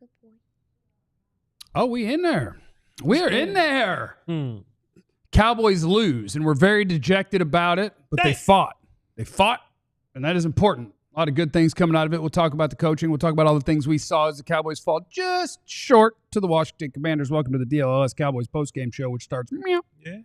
Good boy. Oh, we in there. We're in there. Cowboys lose, and we're very dejected about it, but they fought. They fought, and that is important. A lot of good things coming out of it. We'll talk about the coaching. We'll talk about all the things we saw as the Cowboys fall just short to the Washington Commanders. Welcome to the DLLS Cowboys Postgame Show, which starts meow. Yeah.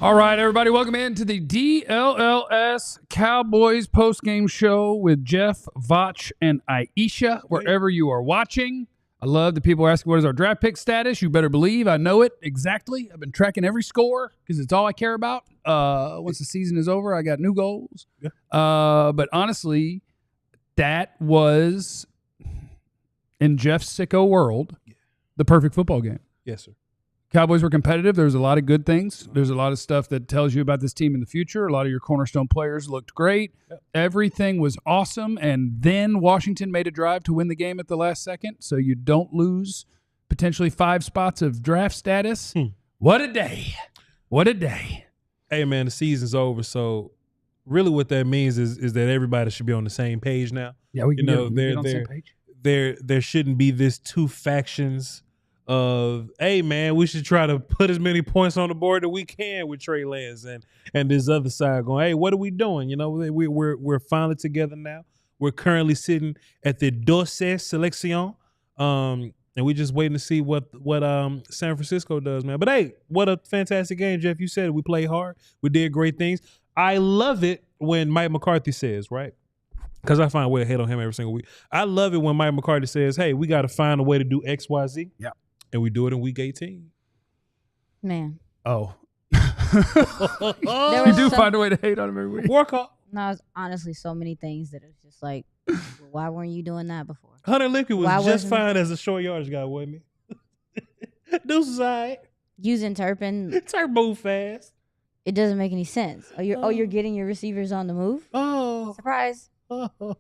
All right, everybody, welcome into the DLLS Cowboys postgame show with Jeff, Vach, and Aisha, wherever you are watching. I love that people are asking, what is our draft pick status? You better believe I know it exactly. I've been tracking every score because it's all I care about. Once the season is over, I got new goals. Yeah. But honestly, that was, in Jeff's sicko world, the perfect football game. Yes, sir. Cowboys were competitive. There's a lot of good things. There's a lot of stuff that tells you about this team in the future. A lot of your cornerstone players looked great. Yep. Everything was awesome. And then Washington made a drive to win the game at the last second, so you don't lose potentially 5 spots of draft status. What a day. What a day. Hey, man, the season's over, so really what that means is that everybody should be on the same page now. Yeah, we can get on the same page. There shouldn't be this two factions of, hey, man, we should try to put as many points on the board that we can with Trey Lance, and this other side going, hey, what are we doing? You know, we're finally together now. We're currently sitting at the dossier selection, and we're just waiting to see what San Francisco does, man. But hey, what a fantastic game, Jeff. You said it. We played hard. We did great things. I love it when Mike McCarthy says, right? Because I find a way to hate on him every single week. I love it when Mike McCarthy says, hey, we got to find a way to do X, Y, Z. Yeah. And we do it in week 18. Man. Oh. You do find a way to hate on him every week. Work off. No, it's honestly so many things that it's just like, well, why weren't you doing that before? Hunter Lippy was just fine as a short yardage guy, wasn't he? Deuces all right. Using Turpin. Turpin move fast. It doesn't make any sense. You're getting your receivers on the move? Oh. Surprise. Oh.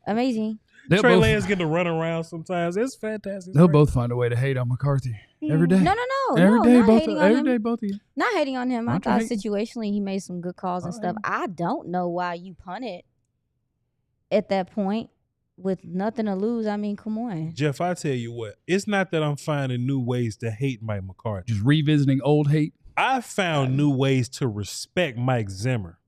Amazing. Trey Lance getting to run around sometimes. It's fantastic. They'll both find a way to hate on McCarthy every day. No. Every day, both of you. you. Not hating on him. I thought situationally he made some good calls and stuff. Right. I don't know why you punted at that point with nothing to lose. I mean, come on. Jeff, I tell you what. It's not that I'm finding new ways to hate Mike McCarthy. Just revisiting old hate. I found new ways to respect Mike Zimmer.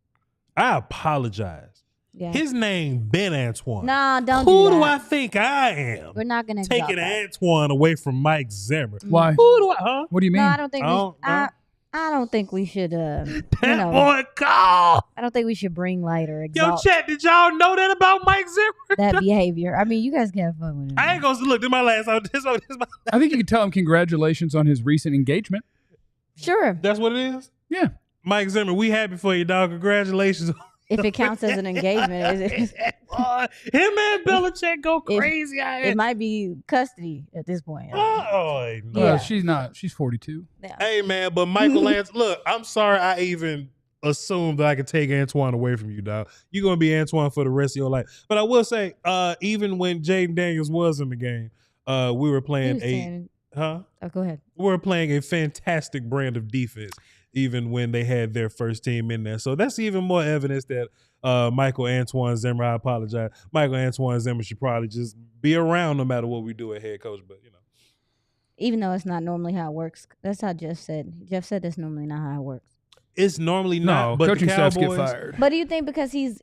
I apologize. Yeah. His name Ben Antoine. Nah, don't Who do that. do I think I am? We're not gonna taking Antoine away from Mike Zimmer. Why? Who do I? Huh? What do you mean? No, I don't think I don't think we should. Boy, call. I don't think we should bring light or exalt. Yo, chat. Did y'all know that about Mike Zimmer? That behavior. I mean, you guys can have fun with it. I ain't gonna look. This is my last. I think you can tell him congratulations on his recent engagement. Sure. That's what it is. Yeah. Mike Zimmer, we happy for you, dog. Congratulations. If it counts as an engagement, Him and Belichick go crazy. It might be custody at this point. Oh, no. Well, she's not. She's 42. Yeah. Hey, man, but Michael Lance, look, I'm sorry I even assumed that I could take Antoine away from you, dog. You're going to be Antoine for the rest of your life. But I will say, even when Jaden Daniels was in the game, we were playing Oh, go ahead. We were playing a fantastic brand of defense, even when they had their first team in there. So that's even more evidence that Michael Antoine Zimmer, I apologize, Michael Antoine Zimmer should probably just be around no matter what we do at head coach. But, you know. Even though it's not normally how it works. That's how Jeff said. Jeff said that's normally not how it works. It's normally not. No, but coaching the Cowboys, staffs get fired. But do you think because do you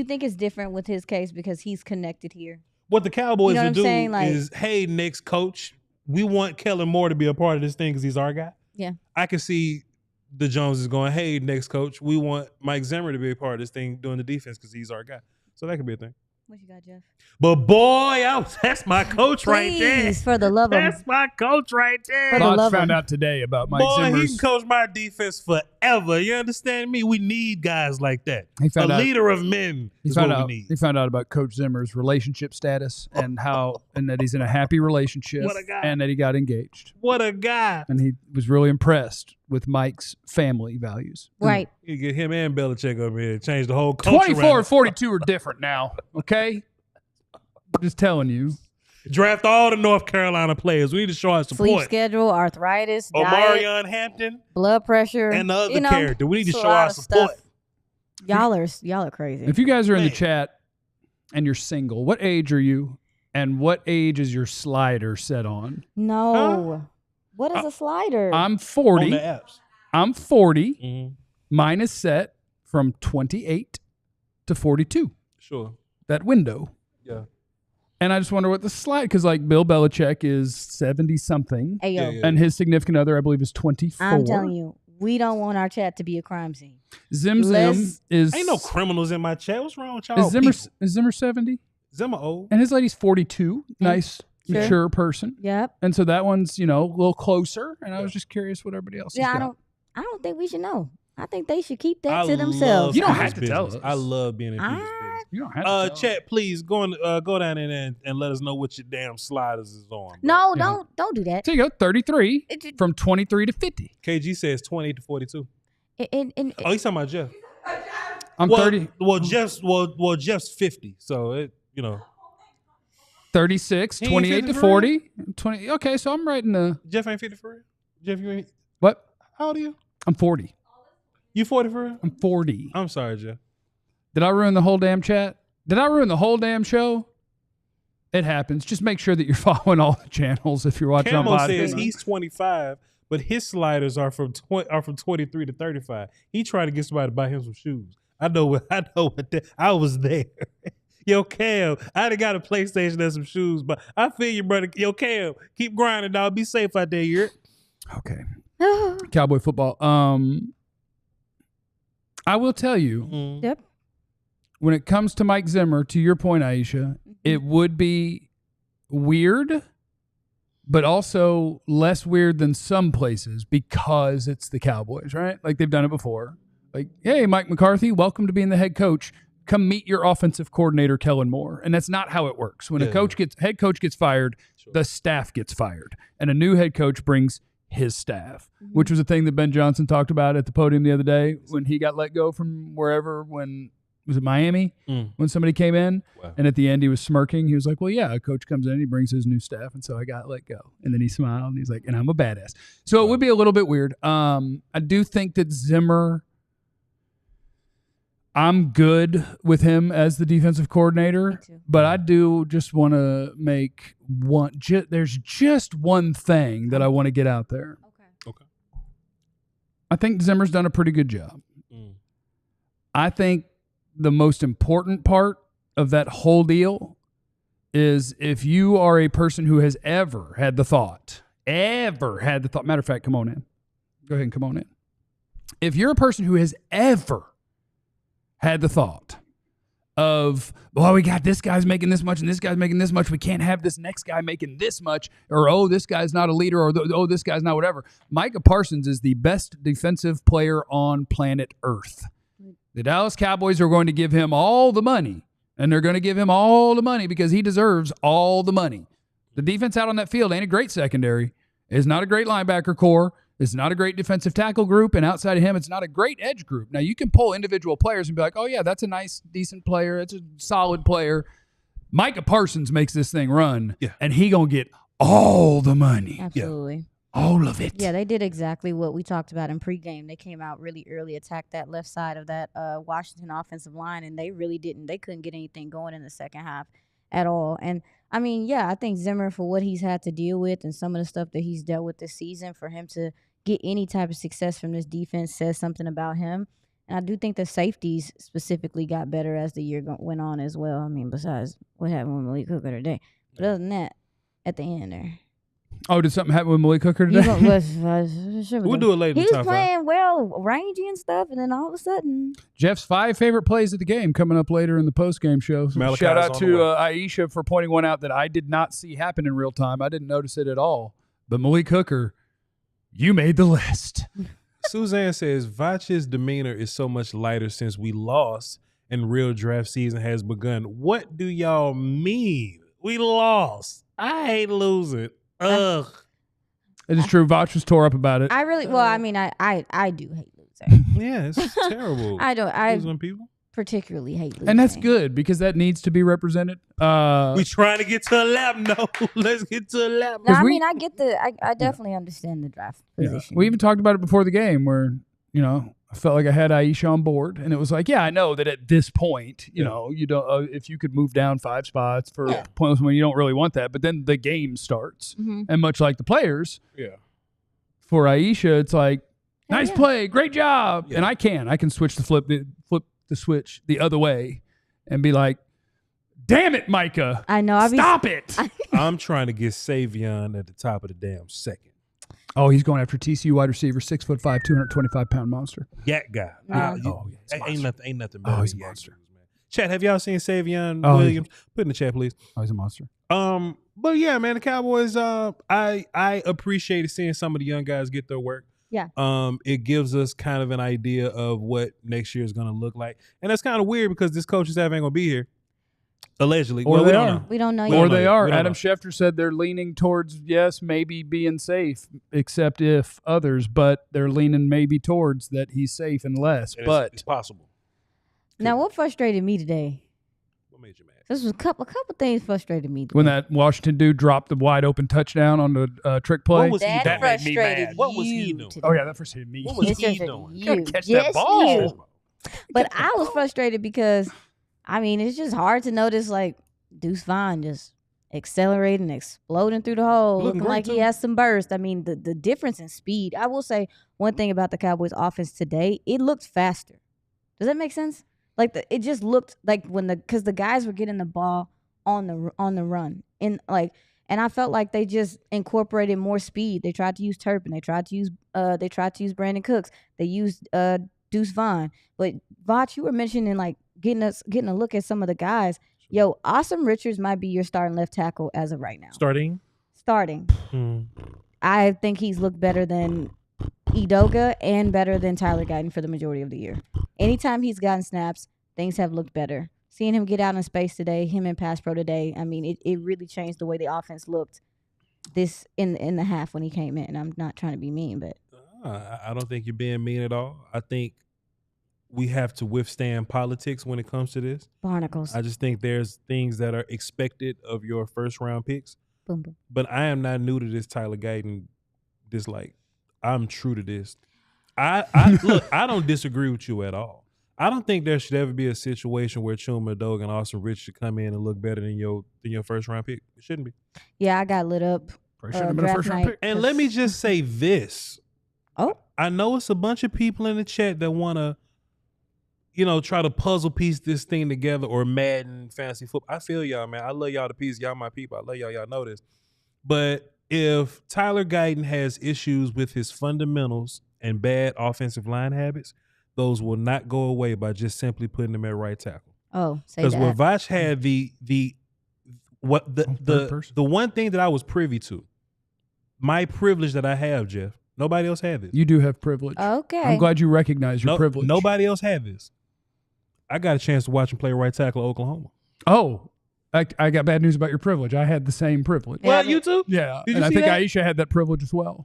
think it's different with his case because he's connected here? What the Cowboys would do like, is, hey, next coach, we want Kellen Moore to be a part of this thing because he's our guy. Yeah. I can see the Joneses going, hey, next coach, we want Mike Zimmer to be a part of this thing doing the defense because he's our guy. So that could be a thing. What you got, Jeff? But boy, that's my coach right there. Please, for the love of That's my coach right there. For the Voch love found of- out today about Mike Boy, he Zimmer's. can coach my defense forever. You understand me? We need guys like that. He A found out. leader of men He is found what out. we need. He found out about Coach Zimmer's relationship status and that he's in a happy relationship What a guy. and that he got engaged. What a guy. And he was really impressed with Mike's family values. Right. You get him and Belichick over here. Change the whole culture 24 around. and 42 are different now. Okay, just telling you. Draft all the North Carolina players. We need to show our Sleep support. schedule, arthritis, diet, Omarion Hampton blood pressure, and the other you know, character. We need to it's a show lot our of support. stuff. Y'all are crazy. If you guys are in the Man. chat and you're single, what age are you? And what age is your slider set on? No. What is a slider? I'm On 40. the apps. I'm 40. Mm-hmm. Mine is set from 28 to 42. Sure. That window. Yeah. And I just wonder what the slide, because like Bill Belichick is 70 something, Hey, yo, Yeah. and his significant other, I believe, is 24. I'm telling you, we don't want our chat to be a crime scene. Zim Let's- is Ain't no criminals in my chat. What's wrong with y'all? is Zimmer 70, Zimmer old. and his lady's 42. Nice, Sure. mature person. Yep. And so that one's a little closer. And I was just curious what everybody else. Yeah, has I got. don't think we should know. I think they should keep that I to love themselves. You don't people's have to tell business. us. I love being in people's I- business. You don't have to. tell Chat, please go down in there and let us know what your damn sliders is on. bro. No, Yeah. don't do that. So you go 33 It- from 23 to 50. KG says 28 to 42. and- Oh, he's talking about Jeff. I'm well, 30, Well, Jeff's 50, so it. 36, He ain't 28 to 50 for 40. 20. Okay, so I'm right in the Jeff ain't 50 for real. Jeff, you ain't. what? How old are you? I'm 40. You 40 for real? I'm 40. I'm sorry, Jeff. Did I ruin the whole damn chat? Did I ruin the whole damn show? It happens. Just make sure that you're following all the channels if you're watching Camo on says podcast. he's 25, but his sliders are from 23 to 35. He tried to get somebody to buy him some shoes. I know what I was there. Yo, Cam, I done got a PlayStation and some shoes, but I feel you, brother. Yo, Cam, keep grinding, dog. Be safe out there. You're Okay. Cowboy football. I will tell you, Yep. when it comes to Mike Zimmer, to your point, Aisha, it would be weird, but also less weird than some places because it's the Cowboys, right? Like they've done it before. Like, hey, Mike McCarthy, welcome to being the head coach. Come meet your offensive coordinator, Kellen Moore. And that's not how it works. When a head coach gets fired, the staff gets fired. And a new head coach brings his staff, which was a thing that Ben Johnson talked about at the podium the other day when he got let go from wherever, was it Miami? When somebody came in. Wow. And at the end he was smirking. He was like, well, yeah, a coach comes in, he brings his new staff. And so I got let go. And then he smiled and he's like, and I'm a badass. So it would be a little bit weird. I do think that Zimmer, I'm good with him as the defensive coordinator, Me too. but I do just want to make there's just one thing that I want to get out there. Okay. I think Zimmer's done a pretty good job. I think the most important part of that whole deal is if you are a person who has ever had the thought, matter of fact, come on in. Go ahead and come on in. If you're a person who has ever had the thought of, well, we got this guy's making this much and this guy's making this much. We can't have this next guy making this much, or, oh, this guy's not a leader, or, oh, this guy's not whatever. Micah Parsons is the best defensive player on planet Earth. The Dallas Cowboys are going to give him all the money, and they're going to give him all the money because he deserves all the money. The defense out on that field ain't a great secondary. It's not a great linebacker core. It's not a great defensive tackle group, and outside of him, it's not a great edge group. Now, you can pull individual players and be like, oh, yeah, that's a nice, decent player. It's a solid player. Micah Parsons makes this thing run, and he going to get all the money. Absolutely. All of it. Yeah, they did exactly what we talked about in pregame. They came out really early, attacked that left side of that Washington offensive line, and they really didn't. They couldn't get anything going in the second half at all. And, I mean, yeah, I think Zimmer, for what he's had to deal with and some of the stuff that he's dealt with this season, for him to get any type of success from this defense says something about him. And I do think the safeties specifically got better as the year went on as well. I mean, besides what happened with Malik Hooker today. But other than that, at the end there. Oh, did something happen with Malik Hooker today? We'll do it later. He was playing well, rangy and stuff, and then all of a sudden, Jeff's 5 favorite plays of the game coming up later in the post-game show. So shout out to Aisha for pointing one out that I did not see happen in real time. I didn't notice it at all. But Malik Hooker, you made the list. Suzanne says, Vach's demeanor is so much lighter since we lost and real draft season has begun. What do y'all mean? We lost. I hate losing. Ugh. It is true. Vach was tore up about it. I do hate losing. Yeah, it's terrible. I losing people. particularly hate losing. And that's good because that needs to be represented. We trying to get to a lap. No, let's get to a lap. No, I get I definitely understand the draft position. We even talked about it before the game where, I felt like I had Aisha on board, and it was like, I know that at this point, you don't. If you could move down 5 spots for pointless when you don't really want that, but then the game starts, and much like the players, for Aisha, it's like, nice play, great job, and I can switch flip the switch the other way, and be like, damn it, Micah, I know, stop it. I'm trying to get Savion at the top of the damn second. Oh, he's going after TCU wide receiver, 6'5", 225-pound monster. Yak guy. Ain't nothing better. He's than a monster. Man. Chat, have y'all seen Savion Williams? Put in the chat, please. Oh, he's a monster. But yeah, man, the Cowboys. I appreciated seeing some of the young guys get their work. Yeah. It gives us kind of an idea of what next year is going to look like, and that's kind of weird because this coaching staff ain't going to be here. Allegedly. Or well, they we are. don't know. We don't know Or yet. they are. don't Adam know. Schefter said they're leaning towards, maybe being safe, except if others, but they're leaning maybe towards that he's safe and less. And But it's possible. Now, what frustrated me today? What made you mad? This was a couple things frustrated me today. when that Washington dude dropped the wide open touchdown on the trick play. What was he that doing? That made me frustrated mad. What was he you doing? today. Oh, yeah, that frustrated me. What was It he frustrated doing? you. Gotta catch Yes, that ball. you. But I was frustrated because, it's just hard to notice, Deuce Vaughn just accelerating, exploding through the hole, looking like he has some burst. The difference in speed. I will say one thing about the Cowboys offense today, it looked faster. Does that make sense? It just looked like because the guys were getting the ball on the run. And I felt like they just incorporated more speed. They tried to use Turpin. They tried to use Brandon Cooks. They used Deuce Vaughn. But Vach, you were mentioning getting a look at some of the guys. Yo, Awesome Richards might be your starting left tackle as of right now. Starting. I think he's looked better than Edoga and better than Tyler Guyton for the majority of the year. Anytime he's gotten snaps, things have looked better. Seeing him get out in space today, him and pass pro today, it really changed the way the offense looked this in the half when he came in. I'm not trying to be mean, but I don't think you're being mean at all. I think we have to withstand politics when it comes to this. Barnacles. I just think there's things that are expected of your first round picks. Boom, boom. But I am not new to this Tyler Guyton dislike. I'm true to this. Look, I don't disagree with you at all. I don't think there should ever be a situation where Chuma Dog and Austin Rich should come in and look better than your first round pick. It shouldn't be. Yeah, I got lit up. Probably should have been a first round pick. And let me just say this. Oh. I know it's a bunch of people in the chat that want to, try to puzzle piece this thing together or Madden fantasy football. I feel y'all, man. I love y'all to pieces. Y'all my people. I love y'all. Y'all know this. But if Tyler Guyton has issues with his fundamentals and bad offensive line habits, those will not go away by just simply putting him at right tackle. Oh, say because that. when Vach had the one thing that I was privy to, my privilege that I have, Jeff. Nobody else had this. You do have privilege. Okay. I'm glad you recognize your privilege. Nobody else had this. I got a chance to watch him play right tackle at Oklahoma. Oh, I got bad news about your privilege. I had the same privilege. Yeah, Well, you too? Yeah, Did and you I see think that? Aisha had that privilege as well.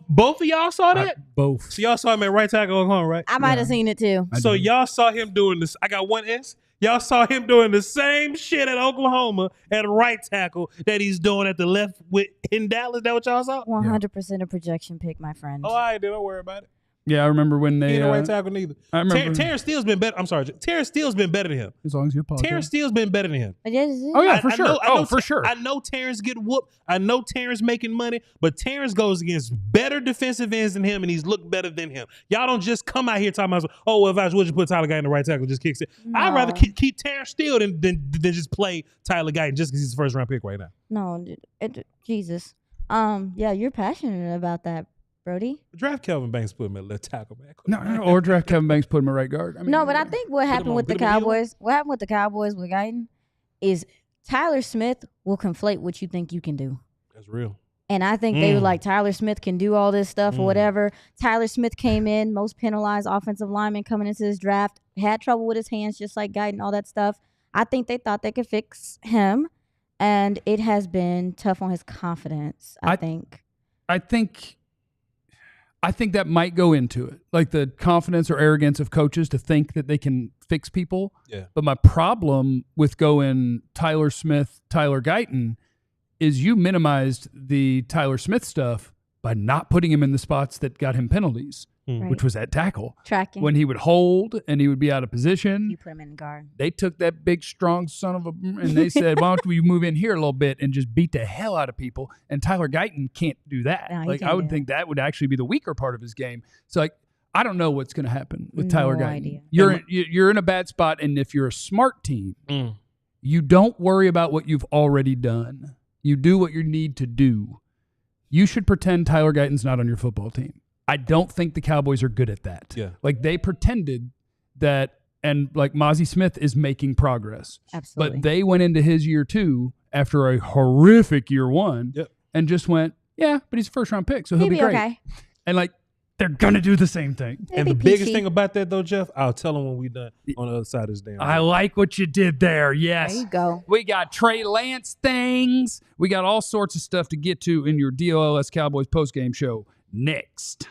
Both of y'all saw that? Both. So y'all saw him at right tackle at Oklahoma, right? I might have seen it too. I So did. y'all saw him doing this. I got one S. Y'all saw him doing the same shit at Oklahoma at right tackle that he's doing at the left in Dallas. That what y'all saw? 100% a projection pick, my friend. Oh, I did. Don't worry about it. Yeah, I remember when He they. ain't a right tackle neither. I remember. Terrence Steele's been better. I'm sorry. Terrence Steele's been better than him. As long as you apologize. Terrence Steele's been better than him. Oh yeah, for sure. I know for sure. I know Terrence get whooped. I know Terrence making money, but Terrence goes against better defensive ends than him, and he's looked better than him. Y'all don't just come out here talking about, oh, well, if I would you put Tyler Guyton in the right tackle, just kicks it. No. I'd rather keep Terrence Steele than just play Tyler Guyton just because he's the first round pick right now. No, Jesus. Yeah, you're passionate about that, Brody. Draft Kelvin Banks, put him at left tackle back. No, or draft Kevin Banks, put him at right guard. I mean, No, but I think what happened with the Cowboys, with Guyton, is Tyler Smith will conflate what you think you can do. That's real. And I think they were like, Tyler Smith can do all this stuff or whatever. Tyler Smith came in, most penalized offensive lineman coming into this draft, had trouble with his hands, just like Guyton, all that stuff. I think they thought they could fix him, and it has been tough on his confidence, I think that might go into it, like the confidence or arrogance of coaches to think that they can fix people. Yeah. But my problem with going Tyler Smith, Tyler Guyton is you minimized the Tyler Smith stuff by not putting him in the spots that got him penalties, which was at tackle. Tracking. When he would hold and he would be out of position. You put him in guard. They took that big, strong son of a... and they said, why don't we move in here a little bit and just beat the hell out of people? And Tyler Guyton can't do that. No, like, I would think that would actually be the weaker part of his game. So, like, I don't know what's going to happen with Tyler Guyton. You're in a bad spot, and if you're a smart team, you don't worry about what you've already done. You do what you need to do. You should pretend Tyler Guyton's not on your football team. I don't think the Cowboys are good at that. Yeah. Like, they pretended that, and like Mozzie Smith is making progress. Absolutely. But they went into his year 2 after a horrific year 1 and just went, yeah, but he's a first-round pick, so he'll be great. Okay. And like, they're going to do the same thing. And the biggest thing about that, though, Jeff, I'll tell them when we're done on the other side of this damn. I like what you did there. Yes. There you go. We got Trey Lance things. We got all sorts of stuff to get to in your DLLS Cowboys postgame show next.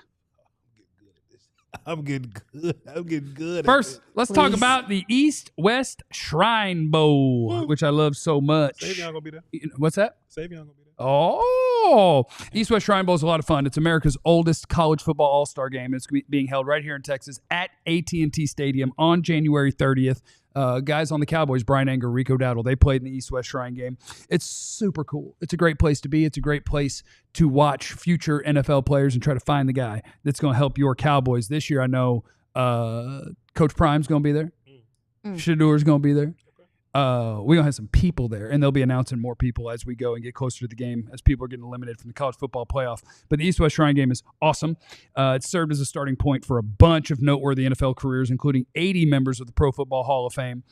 I'm getting good. I'm getting good. First, let's talk about the East-West Shrine Bowl, which I love so much. Savion going to be there. What's that? Savion going to be there. Oh, East-West Shrine Bowl is a lot of fun. It's America's oldest college football all-star game. It's being held right here in Texas at AT&T Stadium on January 30th. Guys on the Cowboys, Brian Anger, Rico Dowdle, they played in the East-West Shrine game. It's super cool. It's a great place to be. It's a great place to watch future NFL players and try to find the guy that's going to help your Cowboys. This year, I know Coach Prime's going to be there. Shador's going to be there. We're going to have some people there, and they'll be announcing more people as we go and get closer to the game as people are getting eliminated from the college football playoff. But the East-West Shrine game is awesome. It served as a starting point for a bunch of noteworthy NFL careers, including 80 members of the Pro Football Hall of Fame.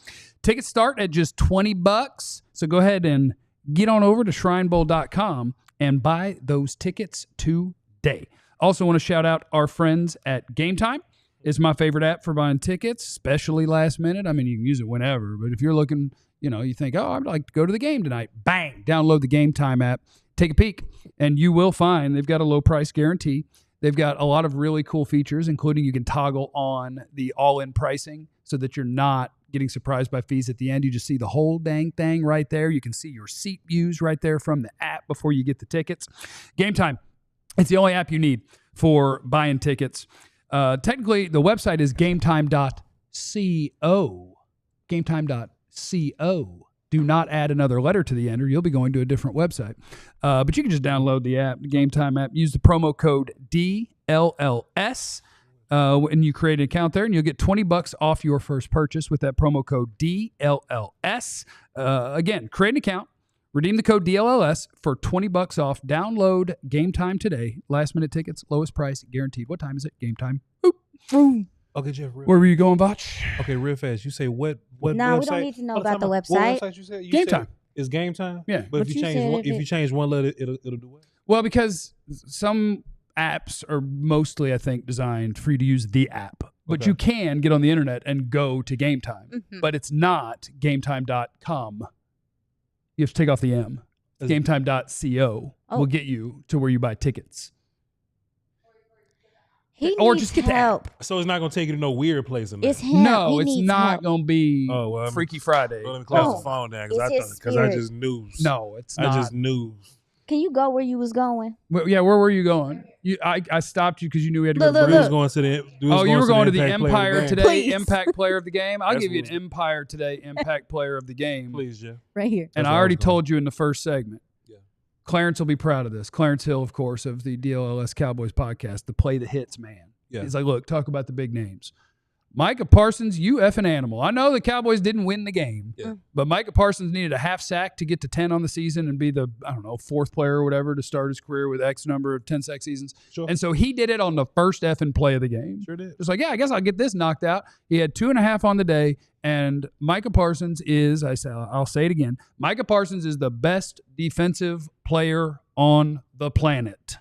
Tickets start at just $20, so go ahead and get on over to shrinebowl.com and buy those tickets today. Also want to shout out our friends at Game Time. It's my favorite app for buying tickets, especially last minute. I mean, you can use it whenever, but if you're looking, you think, oh, I'd like to go to the game tonight. Bang, download the Game Time app, take a peek, and you will find they've got a low price guarantee. They've got a lot of really cool features, including you can toggle on the all-in pricing so that you're not getting surprised by fees at the end. You just see the whole dang thing right there. You can see your seat views right there from the app before you get the tickets. Game Time, it's the only app you need for buying tickets. Technically, the website is gametime.co. Gametime.co. Do not add another letter to the end or you'll be going to a different website. But you can just download the app, the Game Time app. Use the promo code DLLS when you create an account there, and you'll get $20 off your first purchase with that promo code DLLS. Again, create an account. Redeem the code DLLS for $20 off. Download Game Time today. Last minute tickets, lowest price, guaranteed. What time is it? Game Time. Boop. Okay, Jeff. Where were you going, Botch? Okay, real fast. You say what? No, website? we don't need to know about the What website. website you said? Game Time. It's Game Time. Yeah. But if you change one letter, it'll do what? Well, because some apps are mostly, I think, designed for you to use the app. But you can get on the internet and go to Game Time. But it's not gametime.com. You have to take off the M. Gametime.co will get you to where you buy tickets. Or just get the app. So it's not going to take you to no weird place in there. It's him. No, He it's needs not help. going to be Freaky Friday. Well, let me close the phone down because I just knew. No, it's not. I just knew. Can you go where you was going? Well, yeah, where were you going? I stopped you because you knew we had to go to We was going to the. you were going to the Empire Today Please. Impact Player of the Game. I'll That's give you an what- Empire Today Impact Player of the Game. Please, Jeff. Right here. And That's I where I already was going. told you in the first segment. Yeah. Clarence will be proud of this. Clarence Hill, of course, of the DLLS Cowboys podcast, the Play the Hits man. Yeah. He's like, look, talk about the big names. Micah Parsons, you effing animal. I know the Cowboys didn't win the game, but Micah Parsons needed a half sack to get to 10 on the season and be the, I don't know, 4th player or whatever to start his career with X number of 10 sack seasons. Sure. And so he did it on the first effing play of the game. Sure did. It's like, yeah, I guess I'll get this knocked out. He had 2.5 on the day, and Micah Parsons is, I'll say it again, Micah Parsons is the best defensive player on the planet.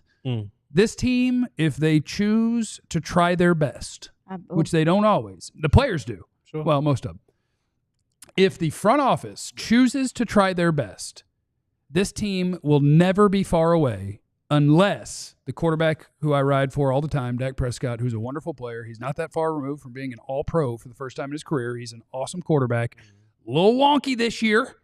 This team, if they choose to try their best, which they don't always. The players do. Sure. Well, most of them. If the front office chooses to try their best, this team will never be far away unless the quarterback who I ride for all the time, Dak Prescott, who's a wonderful player, he's not that far removed from being an all-pro for the first time in his career. He's an awesome quarterback. A little wonky this year,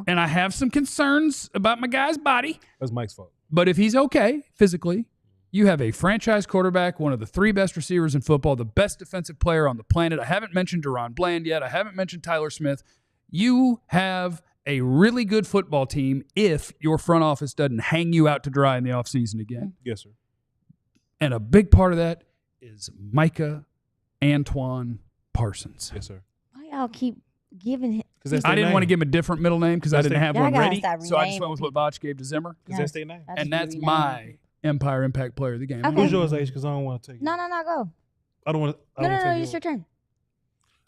and I have some concerns about my guy's body. That's Mike's fault. But if he's okay physically, you have a franchise quarterback, one of the 3 best receivers in football, the best defensive player on the planet. I haven't mentioned Deron Bland yet. I haven't mentioned Tyler Smith. You have a really good football team if your front office doesn't hang you out to dry in the offseason again. Yes, sir. And a big part of that is Micah Antoine Parsons. Yes, sir. Why y'all keep giving him? I didn't want to give him a different middle name because I didn't have one ready. So I just went with what Vach gave to Zimmer. Because that's their name. And that's my Empire Impact Player of the game. Okay. Who's yours, H? Because I don't want to take it. No, go. I don't want to. No, it's your turn.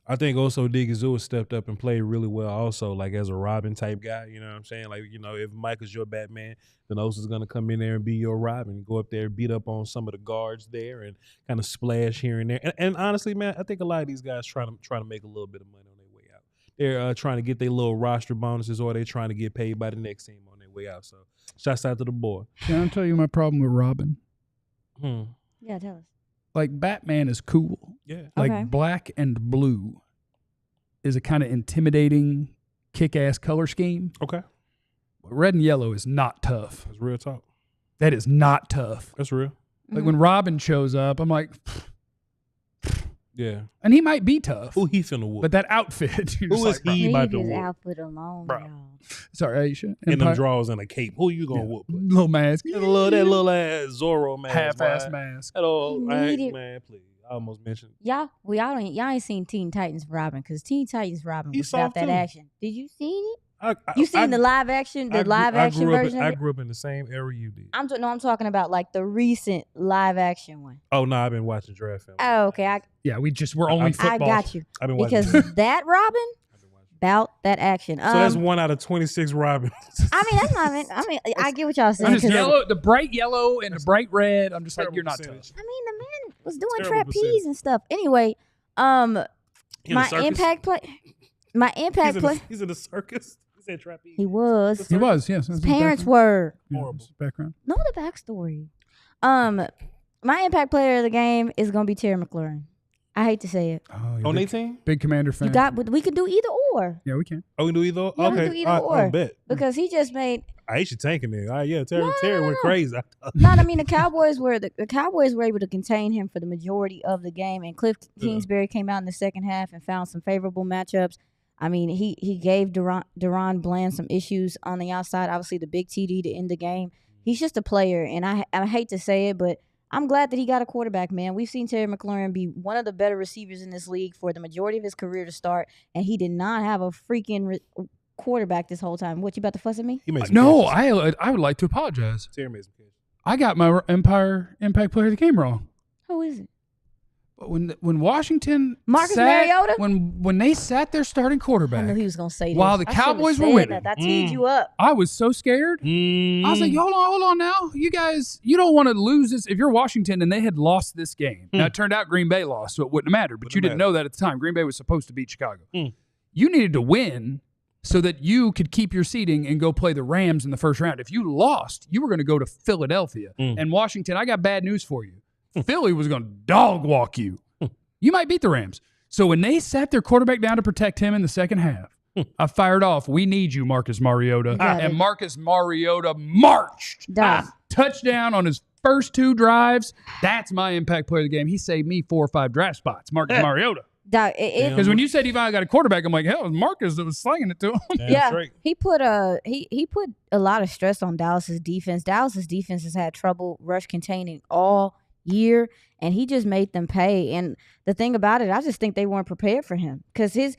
I think also Digazoo stepped up and played really well also, like as a Robin type guy, you know what I'm saying? Like, you know, if Mike is your Batman, then Osa's going to come in there and be your Robin, go up there and beat up on some of the guards there and kind of splash here and there. And honestly, man, I think a lot of these guys trying to make a little bit of money on their way out. They're trying to get their little roster bonuses or they're trying to get paid by the next team on their way out. So shouts out to the boy. Can I tell you my problem with Robin? Yeah, tell us. Like, Batman is cool. Yeah. Like, black and blue is a kind of intimidating, kick-ass color scheme. Okay. But red and yellow is not tough. That's real talk. That is not tough. That's real. Like, when Robin shows up, I'm like, yeah. And he might be tough. Who he finna whoop? But that outfit. Who is he about to his whoop? outfit alone, Bro. y'all. Sorry, Aisha. In them drawers and a cape. Who you gonna whoop? Little mask. That little ass Zorro mask. Half-ass boy. mask. That old Need it. man, please. I almost mentioned. Y'all ain't seen Teen Titans Robin because Teen Titans Robin He's was about soft, that too. action. Did you see it? I You seen the live action, I grew up version? I of it? grew up in the same era you did. I'm talking about like the recent live action one. Oh no, I've been watching draft film. Oh, okay. Yeah, we're only football. I got you I've been watching. because that Robin about that action. So that's 1 out of 26 Robins. I mean, that's not. I get what y'all saying. I'm just 'cause yellow, the bright yellow and the bright red. I'm just like, terrible you're not percentage. tough. I mean, the man was doing Terrible trapeze and stuff. Anyway, In a my circus? impact play. My impact play. He's in the circus. He said trapeze. He was. He was, yes. His parents were. Horrible. Background. Know the backstory. My impact player of the game is gonna be Terry McLaurin. I hate to say it. Oh, you're On big, 18? big Commander fan. But we can do either or Yeah, we can. Oh, we can do either? Yeah, we Okay. can do either I or. bet. because he just made. I should tanking it. Yeah, Terry No. went crazy. I mean the Cowboys were able to contain him for the majority of the game, and Cliff Kingsbury came out in the second half and found some favorable matchups. I mean, he gave Deron Bland some issues on the outside. Obviously, the big TD to end the game. He's just a player, and I hate to say it, but I'm glad that he got a quarterback, man. We've seen Terry McLaurin be one of the better receivers in this league for the majority of his career to start, and he did not have a freaking quarterback this whole time. What, you about to fuss at me? He made some No, catches. I would like to apologize. Terry made some catches. I got my Empire Impact Player of the game wrong. Who is it? When Washington Marcus Mariota? when they sat their starting I quarterback knew he was going to say this. while the I shouldn't have Cowboys were said winning, that. I teed you up. I was so scared. I was like, hold on now. You guys, you don't want to lose this. If you're Washington and they had lost this game. Now, it turned out Green Bay lost, so it wouldn't have mattered. But you didn't know that at the time. Green Bay was supposed to beat Chicago. You needed to win so that you could keep your seeding and go play the Rams in the first round. If you lost, you were going to go to Philadelphia. And Washington, I got bad news for you. Philly was going to dog walk you. You might beat the Rams. So when they sat their quarterback down to protect him in the second half, I fired off, we need you, Marcus Mariota. And Marcus Mariota marched. Touchdown on his first 2 drives. That's my impact player of the game. He saved me 4 or 5 draft spots, Marcus Mariota. Because when you said he finally got a quarterback, I'm like, hell, it was Marcus that was slinging it to him. Yeah, he put a lot of stress on Dallas's defense. Dallas's defense has had trouble rush containing all year, and he just made them pay. And the thing about it, I just think they weren't prepared for him because his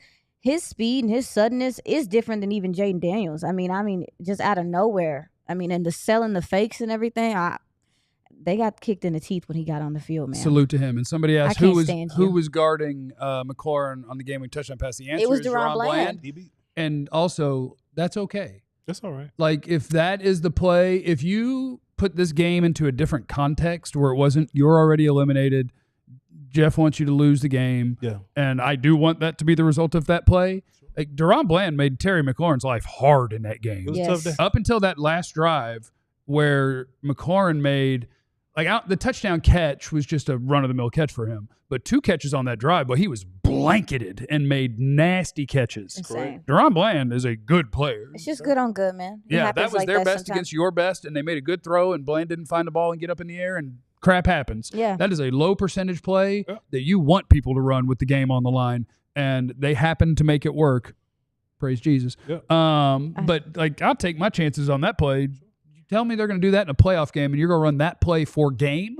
speed and his suddenness is different than even Jaden Daniels. I mean, just out of nowhere. I mean, and the selling the fakes and everything, they got kicked in the teeth when he got on the field, man. Salute to him. And somebody asked who was guarding McLaurin on the game we touched on pass. The answer is DeRon Bland. And also, that's okay. That's all right. Like, if that is the play, if you put this game into a different context where it wasn't, you're already eliminated, Jeff wants you to lose the game, and I do want that to be the result of that play. Like, DeRon Bland made Terry McLaurin's life hard in that game. It was tough to up until that last drive where McLaurin made – like the touchdown catch was just a run-of-the-mill catch for him. But 2 catches on that drive, but he was blanketed and made nasty catches. Insane. DeRon Bland is a good player. It's just good on good, man. Yeah, that was their best against your best, and they made a good throw, and Bland didn't find the ball and get up in the air, and crap happens. Yeah. That is a low percentage play that you want people to run with the game on the line, and they happen to make it work. Praise Jesus. Yeah. But, like, I'll take my chances on that play. Tell me they're going to do that in a playoff game, and you're going to run that play for game,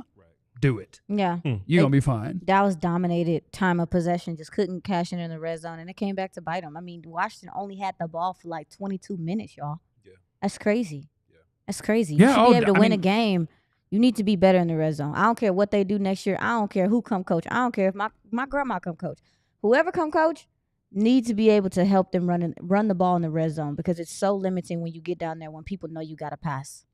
do it. Yeah. You're going to be fine. Dallas dominated time of possession, just couldn't cash in the red zone, and it came back to bite them. I mean, Washington only had the ball for like 22 minutes, y'all. Yeah. That's crazy. Yeah. That's crazy. You should be able to win a game. You need to be better in the red zone. I don't care what they do next year. I don't care who come coach. I don't care if my grandma come coach. Whoever come coach needs to be able to help them run the ball in the red zone because it's so limiting when you get down there when people know you got to pass.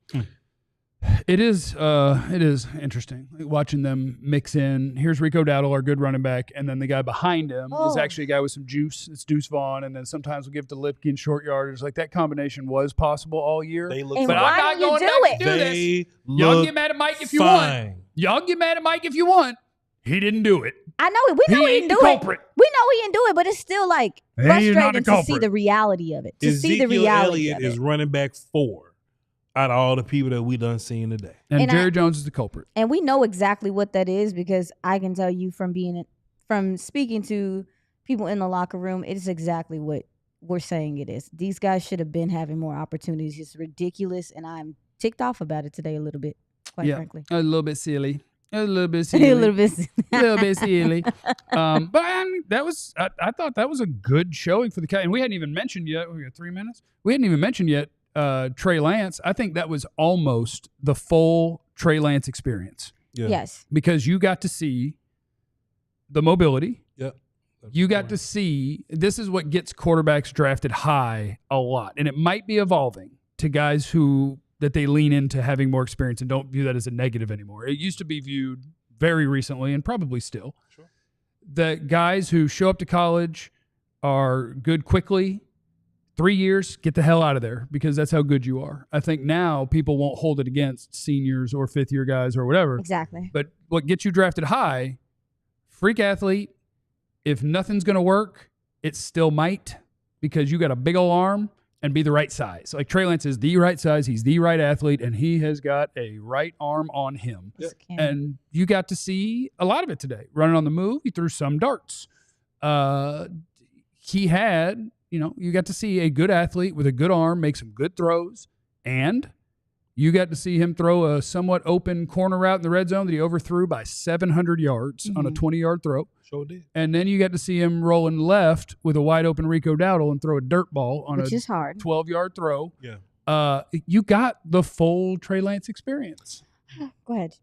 It is interesting watching them mix in. Here's Rico Dowdle, our good running back, and then the guy behind him is actually a guy with some juice. It's Deuce Vaughn, and then sometimes we'll give to Lipke in short yardage. Like, that combination was possible all year. They look and fine. but I'm not going to do this. Y'all get mad at Mike if you want. Y'all get mad at Mike if you want. He didn't do it. I know it. We know he didn't do it. We know he didn't do it, but it's still like frustrating to see the reality of it. Ezekiel Elliott is running back 4 out of all the people that we done seen today. And Jerry Jones is the culprit. And we know exactly what that is because I can tell you from speaking to people in the locker room, it is exactly what we're saying it is. These guys should have been having more opportunities. It's ridiculous, and I'm ticked off about it today a little bit, quite frankly. A little bit silly. A little bit silly. a little bit silly. But I mean, I thought that was a good showing for the Cowboys. And we hadn't even mentioned yet, we got 3 minutes. We hadn't even mentioned yet Trey Lance. I think that was almost the full Trey Lance experience. Yeah. Yes. Because you got to see the mobility. Yep. You got to see, this is what gets quarterbacks drafted high a lot. And it might be evolving to guys that they lean into having more experience and don't view that as a negative anymore. It used to be viewed very recently and probably still. Sure. The guys who show up to college are good quickly. 3 years, get the hell out of there because that's how good you are. I think now people won't hold it against seniors or fifth-year guys or whatever. Exactly. But what gets you drafted high, freak athlete, if nothing's going to work, it still might because you got a big old arm and be the right size. Like Trey Lance is the right size. He's the right athlete, and he has got a right arm on him. Yep. And you got to see a lot of it today. Running on the move, he threw some darts. He had, you got to see a good athlete with a good arm make some good throws, and you got to see him throw a somewhat open corner route in the red zone that he overthrew by 700 yards on a 20-yard throw. Sure did. And then you got to see him rolling left with a wide open Rico Dowdle and throw a dirt ball on Which is hard. 12-yard throw. Yeah. You got the full Trey Lance experience. Go ahead.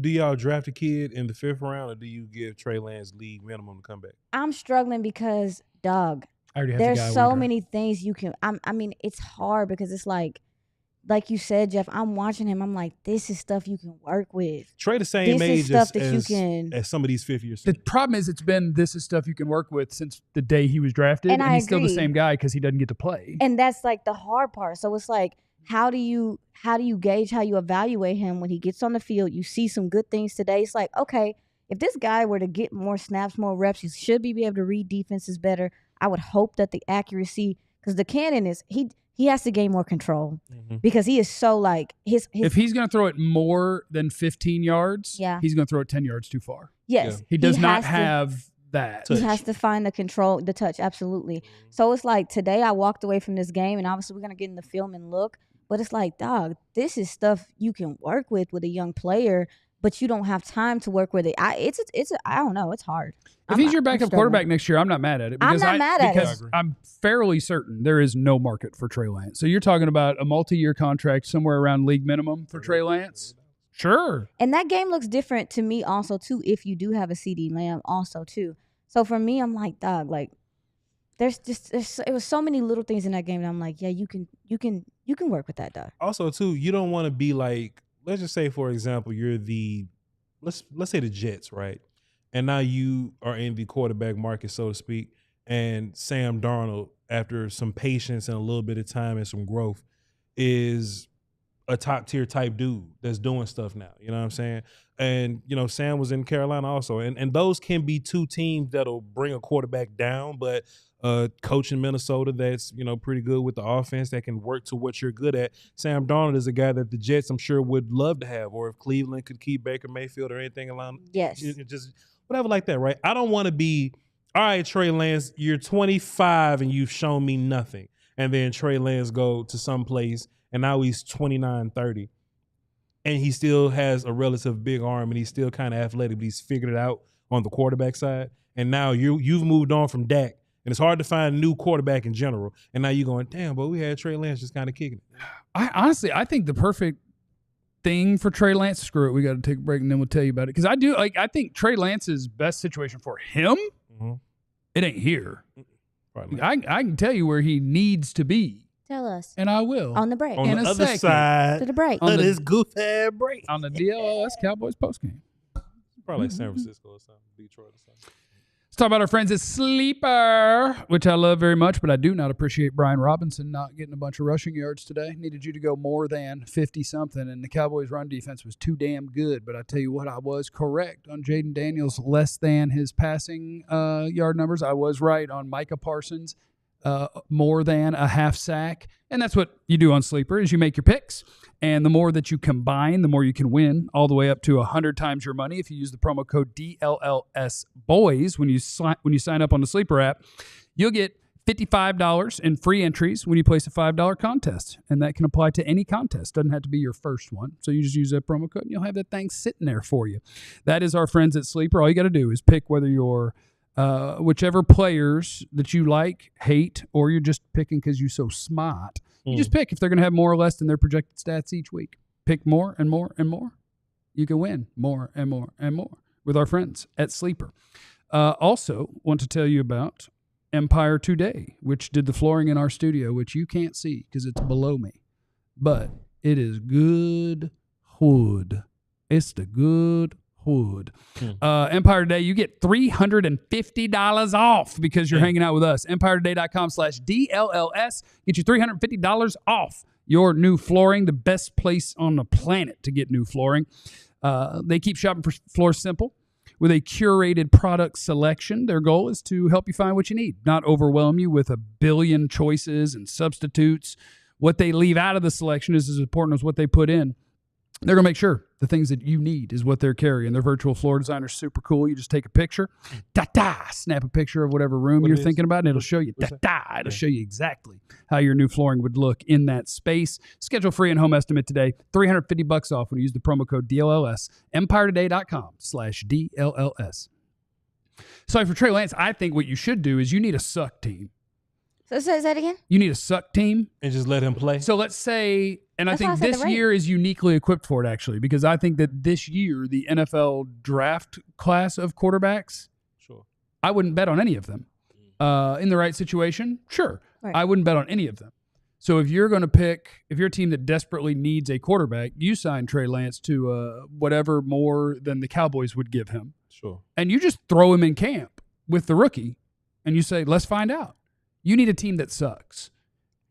Do y'all draft a kid in the 5th round, or do you give Trey Lance league minimum to come back? I'm struggling because, Doug, I already have there's the guy so many things you can. I mean, it's hard because it's like you said, Jeff. I'm watching him. I'm like, this is stuff you can work with. Trey the same age as some of these 5th-year seniors. The problem is this is stuff you can work with since the day he was drafted, and he's still the same guy because he doesn't get to play. And that's like the hard part. So it's like, how do you gauge, how you evaluate him when he gets on the field? You see some good things today. It's like, okay, if this guy were to get more snaps, more reps, he should be able to read defenses better. I would hope that the accuracy, because the cannon is he has to gain more control because he is so like his if he's going to throw it more than 15 yards, he's going to throw it 10 yards too far. Yes. Yeah. He does not have that. He has to find the control, the touch, absolutely. So it's like today I walked away from this game, and obviously we're going to get in the film and look, but it's like, dog, this is stuff you can work with a young player but you don't have time to work with it. I don't know. It's hard. If he's your backup quarterback next year, I'm not mad at it. I'm not mad at it. Because I'm fairly certain there is no market for Trey Lance. So you're talking about a multi-year contract somewhere around league minimum for Trey Lance? Sure. And that game looks different to me also, too, if you do have a CD Lamb also, too. So for me, I'm like, dog, like, it was so many little things in that game that I'm like, yeah, you can work with that, dog. Also, too, you don't want to be like, let's just say, for example, you're let's say the Jets, right? And now you are in the quarterback market, so to speak, and Sam Darnold, after some patience and a little bit of time and some growth, is a top-tier type dude that's doing stuff now. You know what I'm saying? And, you know, Sam was in Carolina also. And those can be two teams that'll bring a quarterback down, but coach in Minnesota that's, you know, pretty good with the offense that can work to what you're good at. Sam Darnold is a guy that the Jets, I'm sure, would love to have, or if Cleveland could keep Baker Mayfield or anything along. Yes. Just whatever like that, right? I don't want to be, all right, Trey Lance, you're 25 and you've shown me nothing. And then Trey Lance go to some place and now he's 29, 30. And he still has a relative big arm and he's still kind of athletic, but he's figured it out on the quarterback side. And now you've moved on from Dak. And it's hard to find a new quarterback in general. And now you're going, damn, but we had Trey Lance just kind of kicking it. I think the perfect thing for Trey Lance, screw it, we got to take a break and then we'll tell you about it. Because I think Trey Lance's best situation for him, it ain't here. I can tell you where he needs to be. Tell us. And I will. On the break. On the other side to the break. of this goofy break. On the DLLS Cowboys postgame. Probably like San Francisco or something, Detroit or something. Let's talk about our friends at Sleeper, which I love very much, but I do not appreciate Brian Robinson not getting a bunch of rushing yards today. Needed you to go more than 50-something, and the Cowboys' run defense was too damn good. But I tell you what, I was correct on Jaden Daniels less than his passing yard numbers. I was right on Micah Parsons more than a half sack. And that's what you do on Sleeper is you make your picks. And the more that you combine, the more you can win, all the way up to 100 times your money if you use the promo code DLLS Boys when you sign up on the Sleeper app. You'll get $55 in free entries when you place a $5 contest. And that can apply to any contest. Doesn't have to be your first one. So you just use that promo code and you'll have that thing sitting there for you. That is our friends at Sleeper. All you got to do is pick whether you're whichever players that you like, hate, or you're just picking because you're so smart. You just pick if they're going to have more or less than their projected stats each week. Pick more and more and more. You can win more and more and more with our friends at Sleeper. Also, want to tell you about Empire Today, which did the flooring in our studio, which you can't see because it's below me. But it is good wood. It's the good wood. Empire Today, you get $350 off because you're hanging out with us. EmpireToday.com/DLLS. Get you $350 off your new flooring, the best place on the planet to get new flooring. They keep shopping for floors simple with a curated product selection. Their goal is to help you find what you need, not overwhelm you with a billion choices and substitutes. What they leave out of the selection is as important as what they put in. They're going to make sure the things that you need is what they're carrying. Their virtual floor designer is super cool. You just take a picture, snap a picture of whatever room you're thinking about, and it'll show you, it'll show you exactly how your new flooring would look in that space. Schedule free and home estimate today. $350 off when you use the promo code DLLS. EmpireToday.com/DLLS. So for Trey Lance, I think what you should do is you need a suck team. So say that again? You need a suck team. And just let him play. So let's say, and I think this year is uniquely equipped for it, actually, because I think that this year, the NFL draft class of quarterbacks, I wouldn't bet on any of them. In the right situation, sure. Right. I wouldn't bet on any of them. So if you're going to pick, if you're a team that desperately needs a quarterback, you sign Trey Lance to whatever more than the Cowboys would give him. Sure. And you just throw him in camp with the rookie, and you say, let's find out. You need a team that sucks.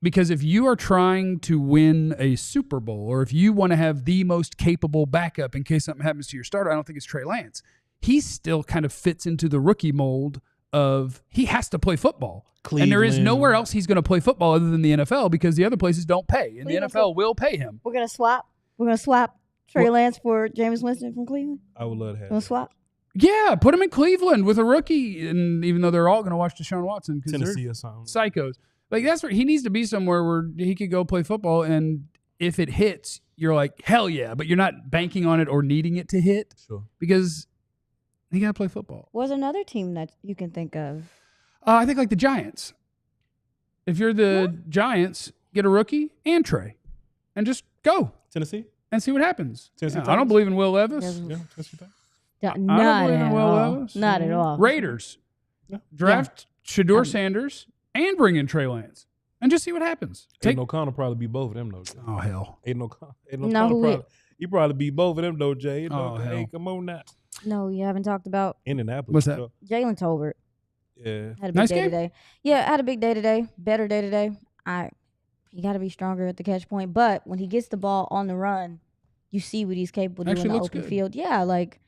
Because if you are trying to win a Super Bowl, or if you want to have the most capable backup in case something happens to your starter, I don't think it's Trey Lance. He still kind of fits into the rookie mold of he has to play football. Cleveland. And there is nowhere else he's going to play football other than the NFL because the other places don't pay. And the NFL will pay him. We're going to swap. We're going to swap Trey Lance for Jameis Winston from Cleveland. I would love to have. We'll swap. Yeah, put him in Cleveland with a rookie, and even though they're all going to watch Deshaun Watson because Tennessee they're or something. Psychos. Like that's where he needs to be somewhere where he could go play football, and if it hits, you're like, hell yeah, but you're not banking on it or needing it to hit Sure. because you got to play football. What's another team that you can think of? I think like the Giants. If you're the Giants, get a rookie and Trey and just go. Tennessee? And see what happens. Tennessee I don't believe in Will Levis. Yeah, Tennessee Titans. I don't Not believe in at Will all. Levis. Not at all. Raiders. Yeah. Draft Shador Sanders and bring in Trey Lance. And just see what happens. Aiden O'Connell probably beat both of them, though. Oh, hell. Aiden O'Connell No, who probably, he probably beat both of them, though, Jay. Oh, Hey, hell. come on now. No, you haven't talked about Indianapolis. What's that? So, Jalen Tolbert. yeah. Had a big Nice day game? today. Yeah, had a big day today. Better day today. He got to be stronger at the catch point. But when he gets the ball on the run, you see what he's capable of doing Actually in the looks open good. field. Yeah, like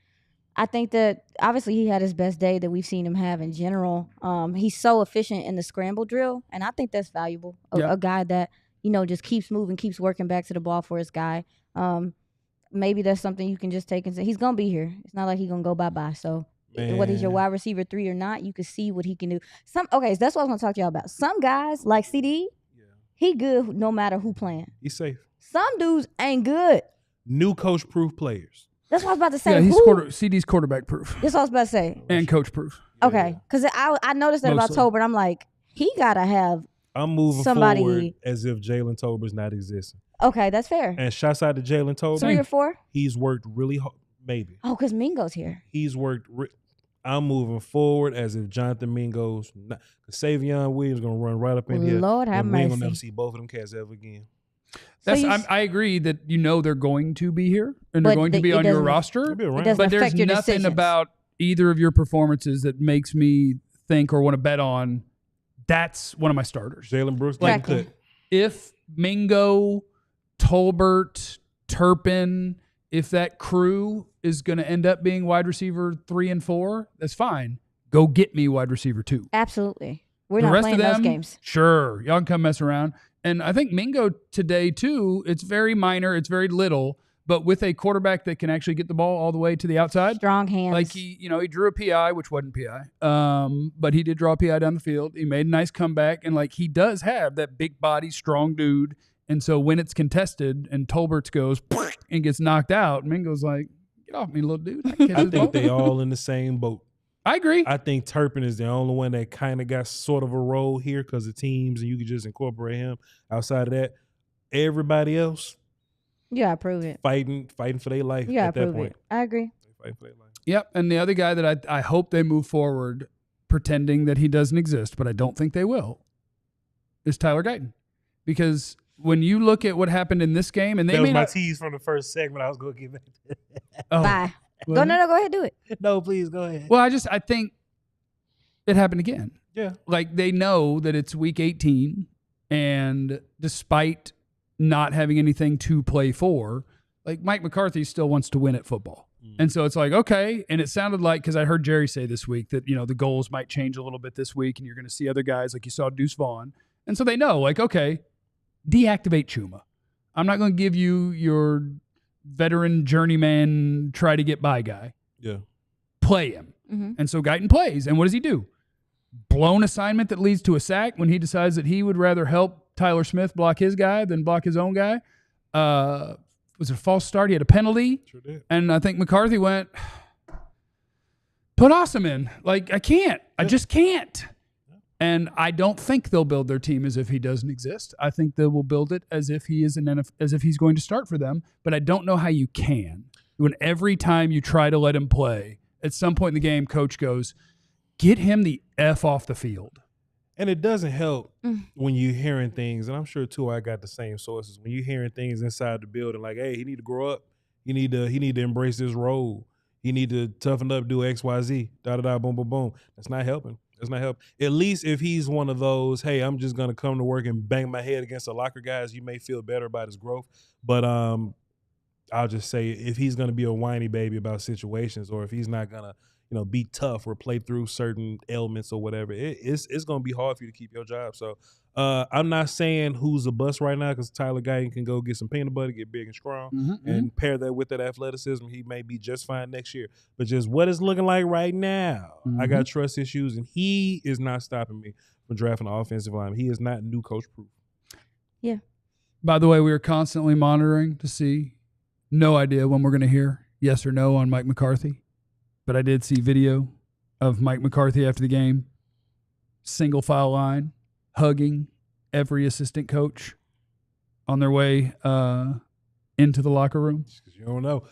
I think that obviously he had his best day that we've seen him have in general. He's so efficient in the scramble drill, and I think that's valuable. A guy that, just keeps moving, keeps working back to the ball for his guy. Maybe that's something you can just take and say, he's going to be here. It's not like he's going to go bye-bye. So whether he's your wide receiver 3 or not, you can see what he can do. Okay, so that's what I was going to talk to y'all about. Some guys, like CD, he good no matter who playing. He's safe. Some dudes ain't good. New coach-proof players. That's what I was about to say. Yeah, he's Who? CD's quarterback proof That's what I was about to say. and coach proof. Okay, because I noticed that Mostly. about Tolbert. I'm like, he got to have I'm moving somebody. forward as if Jalen Tolbert's not existing. Okay, that's fair. And shouts out to Jalen Tolbert. 3 or 4? He's worked really hard. Maybe. Oh, because Mingo's here. He's worked. I'm moving forward as if Jonathan Mingo's not. Because Savion Williams going to run right up in here. Lord have and we ain't going mercy. to never see both of them cats ever again. I agree that they're going to be here and they're But going to be on your roster. They'll be It around. doesn't But there's affect your nothing decisions. about either of your performances that makes me think or want to bet on that's one of my starters. Jalen Brooks Like- getting cut. If Mingo, Tolbert, Turpin, if that crew is going to end up being wide receiver 3 and 4, that's fine. Go get me wide receiver 2. Absolutely. We're The not rest playing of them, those games. Sure, y'all can come mess around. And I think Mingo today too, it's very minor, it's very little, but with a quarterback that can actually get the ball all the way to the outside. Strong hands. Like he drew a PI, which wasn't PI. But he did draw a PI down the field. He made a nice comeback, and like he does have that big body, strong dude. And so when it's contested and Tolbert goes and gets knocked out, Mingo's like, "Get off me, little dude." I can catch I this ball." think they all in the same boat. I agree. I think Turpin is the only one that kind of got sort of a role here because of teams, and you could just incorporate him. Outside of that, everybody else you gotta prove it. fighting for their life You gotta at that prove point. it. I agree. Fighting for their life. Yep. And the other guy that I hope they move forward pretending that he doesn't exist, but I don't think they will, is Tyler Guyton. Because when you look at what happened in this game, and they That was may my not. tease from the first segment. I was going to give it. Oh, Bye. was Go it? no, go ahead, do it. No, please go ahead. Well, I think it happened again. Yeah. Like they know that it's week 18, and despite not having anything to play for, like Mike McCarthy still wants to win at football. And so it's like, okay. And it sounded like, because I heard Jerry say this week that, the goals might change a little bit this week and you're going to see other guys like you saw Deuce Vaughn. And so they know, like, okay, deactivate Chuma. I'm not going to give you your veteran journeyman try to get by guy. Yeah. Play him. Mm-hmm. And so Guyton plays. And what does he do? Blown assignment that leads to a sack when he decides that he would rather help Tyler Smith block his guy than block his own guy. Was it a false start? He had a penalty. Sure did. And I think McCarthy went, put Awesome in. Like, I can't. I just can't. And I don't think they'll build their team as if he doesn't exist. I think they will build it as if he is as if he's going to start for them. But I don't know how you can. When every time you try to let him play, at some point in the game, coach goes, get him the F off the field. And it doesn't help when you're hearing things, and I'm sure too I got the same sources. When you're hearing things inside the building, like, hey, he need to grow up. He need to embrace this role. He need to toughen up, do X, Y, Z, boom, boom, boom. That's not helping. That's not helping. At least if he's one of those, hey, I'm just gonna come to work and bang my head against the locker guys, you may feel better about his growth. But I'll just say if he's gonna be a whiny baby about situations, or if he's not gonna be tough or play through certain elements or whatever, it's going to be hard for you to keep your job. So I'm not saying who's a bust right now, because Tyler Guyton can go get some peanut butter, get big and strong, and pair that with that athleticism. He may be just fine next year. But just what it's looking like right now, I got trust issues, and he is not stopping me from drafting an offensive lineman. He is not new coach proof. Yeah. By the way, we are constantly monitoring to see. No idea when we're going to hear yes or no on Mike McCarthy. But I did see video of Mike McCarthy after the game. Single file line, hugging every assistant coach on their way into the locker room. You don't know.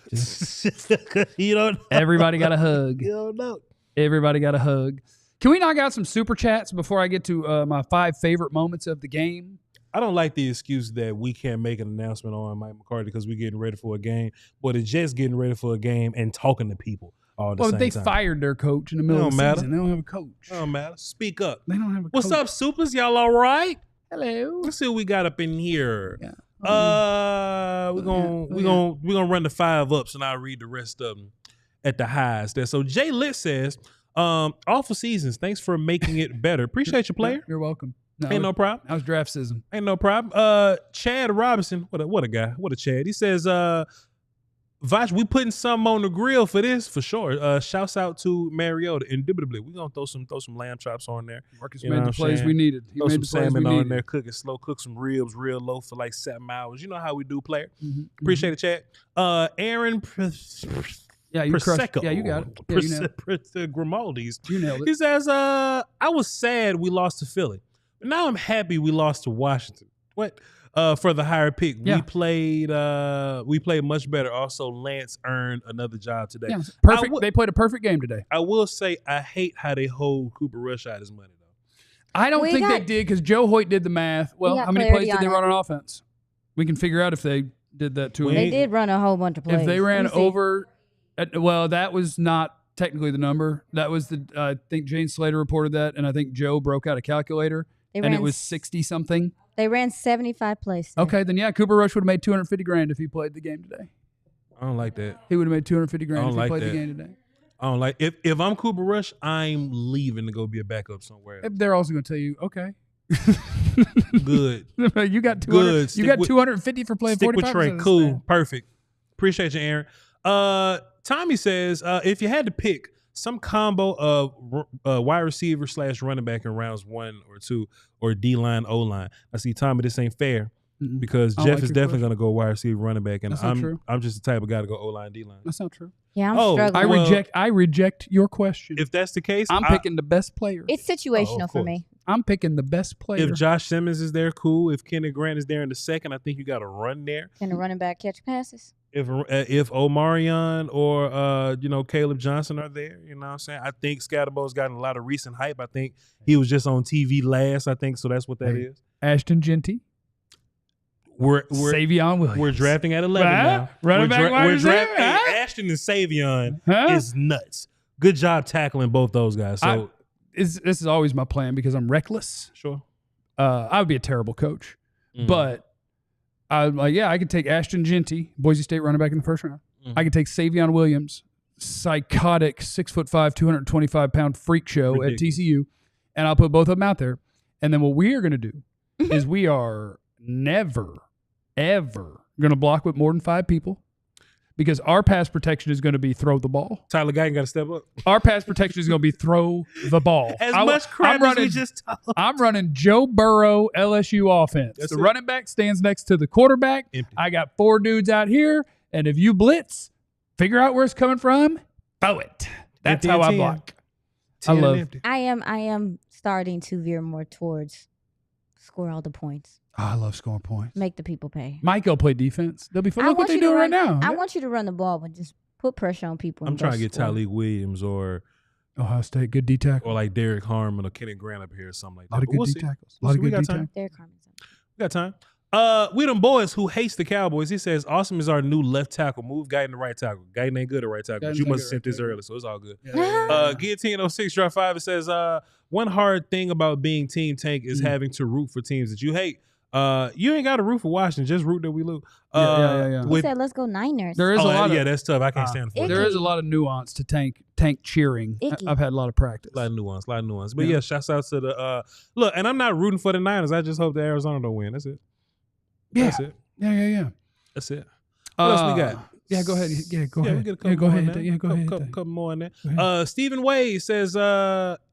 You don't know. Everybody got a hug. You don't know. Everybody got a hug. Can we knock out some super chats before I get to my 5 favorite moments of the game? I don't like the excuse that we can't make an announcement on Mike McCarthy because we're getting ready for a game. But it's just getting ready for a game and talking to people all the same They time. fired their coach in the middle of the season. They don't have a coach. It don't matter. Speak up. They don't have a What's coach. up, supers? Y'all all right? Hello. Let's see what we got up in here. Yeah. We're gonna run the 5 ups and I'll read the rest of them at the highs there. So Jay Litt says, awful seasons. Thanks for making it better. Appreciate you, player. You're welcome. Ain't no problem. That was draft season. Ain't no problem. Chad Robinson, what a guy. What a Chad. He says, Vach, we putting something on the grill for this for sure. Shouts out to Mariota. Indubitably, we're gonna throw some lamb chops on there. Marcus made the plays we needed. Throw some salmon on there, cook it slow, cook some ribs real low for like 7 hours. You know how we do, player. Appreciate it, Chad. Aaron Yeah, you crushed. Yeah, you got it. Yeah, you nailed it. Grimaldi's. You nailed it. He says, I was sad we lost to Philly. But now I'm happy we lost to Washington. What? For the higher pick. Yeah. We played much better. Also, Lance earned another job today. Yeah, perfect. They played a perfect game today. I will say I hate how they hold Cooper Rush out his money though. I don't think they did because Joe Hoyt did the math. Well, how many plays did they run on offense? We can figure out if they did that too. They did run a whole bunch of plays. If they ran over, well, that was not technically the number. That was the. I think Jane Slater reported that, and I think Joe broke out a calculator, and it was 60 something. They ran 75 plays today. Okay, then yeah, Cooper Rush would have made $250,000 if he played the game today. I don't like that. He would have made $250,000 if he played the game today. I don't like if I'm Cooper Rush, I'm leaving to go be a backup somewhere. They're also going to tell you, okay, good. You got 200. Good. You got 250 for playing 45%. Stick with Trey. Cool. Perfect. Appreciate you, Aaron. Tommy says, if you had to pick some combo of wide receiver / running back in rounds 1 or 2 or D-line, O-line. I see, Tommy, this ain't fair because Jeff is definitely going to go wide receiver, running back, and I'm just the type of guy to go O-line, D-line. That's not true. Yeah, I'm struggling. I reject your question. If that's the case, I'm picking the best player. It's situational for me. I'm picking the best player. If Josh Simmons is there, cool. If Kenneth Grant is there in the second, I think you got to run there. Can the running back catch passes? If Omarion or Caleb Johnson are there, you know what I'm saying? I think Scatterbo's gotten a lot of recent hype. I think he was just on TV last, I think, so that's what that is. Ashton Genty. We're Savion Williams. We're drafting at 11 now. Running back wide receiver. Ashton and Savion is nuts. Good job tackling both those guys. So this is always my plan because I'm reckless. Sure. I would be a terrible coach, but I'm like, I could take Ashton Genty, Boise State running back in the first round. I could take Savion Williams, psychotic 6'5", 225-pound freak show at TCU, and I'll put both of them out there. And then what we are going to do is we are never, ever going to block with more than 5 people because our pass protection is going to be throw the ball. Tyler Guyton got to step up. Our pass protection is going to be throw the ball. Much crap as we just talked. I'm running Joe Burrow LSU offense. The running back stands next to the quarterback. Empty. I got 4 dudes out here, and if you blitz, figure out where it's coming from, throw it. That's how I block. I love. I am starting to veer more towards score all the points. Oh, I love scoring points. Make the people pay. Mike will play defense. They'll be fun. Look what they're doing right now. I want you to run the ball, but just put pressure on people. I'm trying to get Tyleek Williams or Ohio State, good D tackle. Or like Derek Harmon or Kenneth Grant up here or something like that. A lot of good D tackles. A lot of good D tackles. Derek Harmon's up. We got time. We them boys who hates the Cowboys. He says, Awesome is our new left tackle. Move Guyton to right tackle. Guyton ain't good at right tackle. But you must have sent this early, so it's all good. Guillotine 06 Draft 5, it says, one hard thing about being Team Tank is having to root for teams that you hate. You ain't got to root for Washington. Just root that we lose. He said, let's go Niners. There is a lot of, that's tough. I can't stand for it. There is a lot of nuance to tank cheering. I've had a lot of practice. A lot of nuance. But shouts out to the look, and I'm not rooting for the Niners. I just hope that Arizona don't win. That's it. Yeah. That's it. Yeah. That's it. What else we got? Yeah, go ahead. Yeah, go Yeah, ahead. we get a couple go more ahead. in Yeah, go ahead. couple more in Go there. ahead. Stephen Wade says,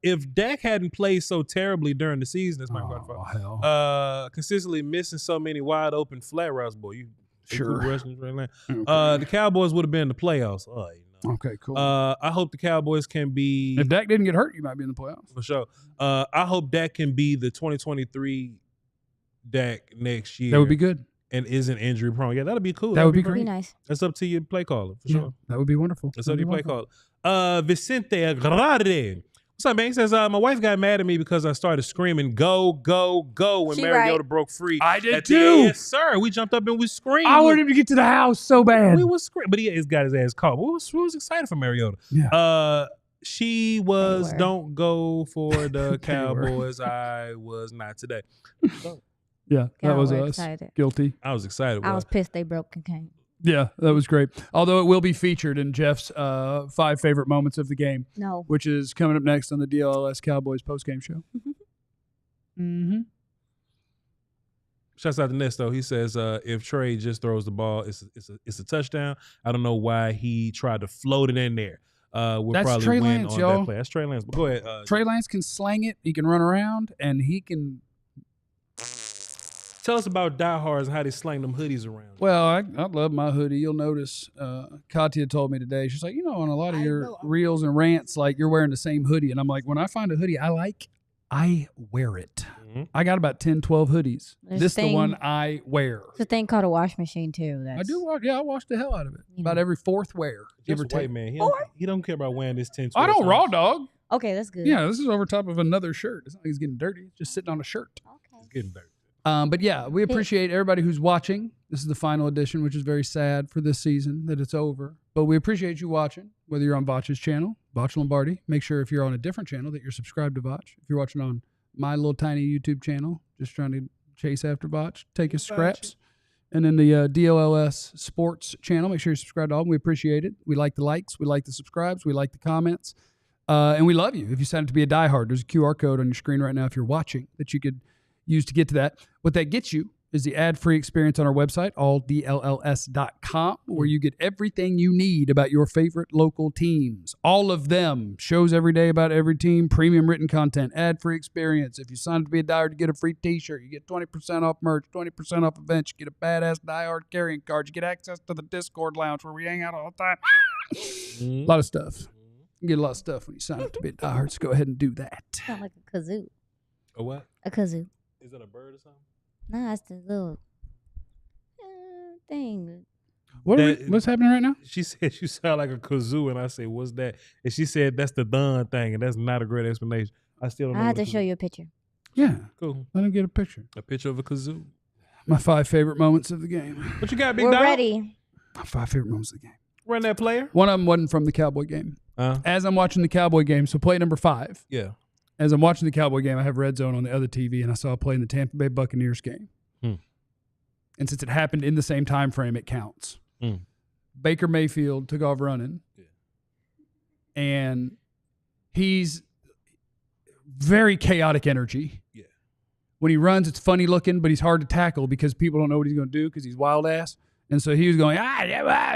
if Dak hadn't played so terribly during the season, that's my hell. consistently missing so many wide open flat routes, boy. You Sure. right Okay. the Cowboys would have been in the playoffs. Okay, cool. I hope the Cowboys can be. If Dak didn't get hurt, you might be in the playoffs. For sure. I hope Dak can be the 2023 Dak next year. That would be good. And isn't injury prone. Yeah, that'd be cool. That would be That'd great. be nice. That's up to your play caller, for sure. That would be wonderful. That's up to your play caller. Vicente Aguirre. What's up, man? He says, my wife got mad at me because I started screaming, go, go, go, when She Mariota right. broke free. I did at the too. end. Yes, sir. We jumped up and we screamed. I wanted him to get to the house so bad. We was screaming. But he's got his ass caught. We was excited for Mariota. Yeah. She was, They were. don't go for the They were. Cowboys. I was not today. Yeah, that Y'all was were us. excited. I Guilty. was excited. I was pissed they broke cocaine. Yeah, that was great. Although it will be featured in Jeff's 5 favorite moments of the game, No. which is coming up next on the DLLS Cowboys postgame show. Mm-hmm. Shouts out to Nesto. He says, if Trey just throws the ball, it's a touchdown. I don't know why he tried to float it in there. We'll That's probably Trey win Lance, on y'all. that play. That's Trey Lance. But go ahead. Trey Lance can slang it. He can run around, and he can. Tell us about diehards and how they slang them hoodies around. Well, I love my hoodie. You'll notice Katya told me today, she's like, on a lot of your reels and rants, like you're wearing the same hoodie. And I'm like, when I find a hoodie I like, I wear it. Mm-hmm. I got about 10, 12 hoodies. There's This a the thing- one I wear. It's a thing called a wash machine too. I do wash. Yeah, I wash the hell out of it. You About know. every fourth wear. Give Just or white take. man. Or- He don't care about wearing this 10, 12 I don't times. raw dog. Okay, that's good. Yeah, this is over top of another shirt. It's not like he's getting dirty. It's just sitting on a shirt. Okay. It's getting dirty. But yeah, we appreciate everybody who's watching. This is the final edition, which is very sad for this season that it's over. But we appreciate you watching, whether you're on Vach's channel, Vach Lombardi. Make sure if you're on a different channel that you're subscribed to Vach. If you're watching on my little tiny YouTube channel, just trying to chase after Vach, take his scraps. And then the DLLS Sports channel, make sure you subscribe to all of them. We appreciate it. We like the likes. We like the subscribes. We like the comments. And we love you. If you sign up to be a diehard, there's a QR code on your screen right now if you're watching that you could use to get to that. What that gets you is the ad-free experience on our website, alldlls.com, where you get everything you need about your favorite local teams. All of them. Shows every day about every team, premium written content, ad-free experience. If you sign up to be a diehard, you get a free t-shirt. You get 20% off merch, 20% off events. You get a badass diehard carrying card. You get access to the Discord lounge where we hang out all the time. A lot of stuff. You get a lot of stuff when you sign up to be a diehard, so go ahead and do that. Sound like a kazoo. A what? A kazoo. Is that a bird or something? Nah, it's the little thing. What's happening right now? She said you sound like a kazoo, and I said, "What's that?" And she said, "That's the done thing," and that's not a great explanation. I still don't know. I have what to a show kazoo- you a picture. Yeah. Cool. Let him get a picture. A picture of a kazoo. My 5 favorite moments of the game. What you got, big We're dog? ready. My 5 favorite moments of the game. Run that player. One of them wasn't from the Cowboy game. As I'm watching the Cowboy game, so play number 5. Yeah. As I'm watching the Cowboy game, I have Red Zone on the other TV, and I saw a play in the Tampa Bay Buccaneers game. And since it happened in the same time frame, it counts. Baker Mayfield took off running, and he's very chaotic energy. Yeah. When he runs, it's funny looking, but he's hard to tackle because people don't know what he's going to do because he's wild ass. And so he was going,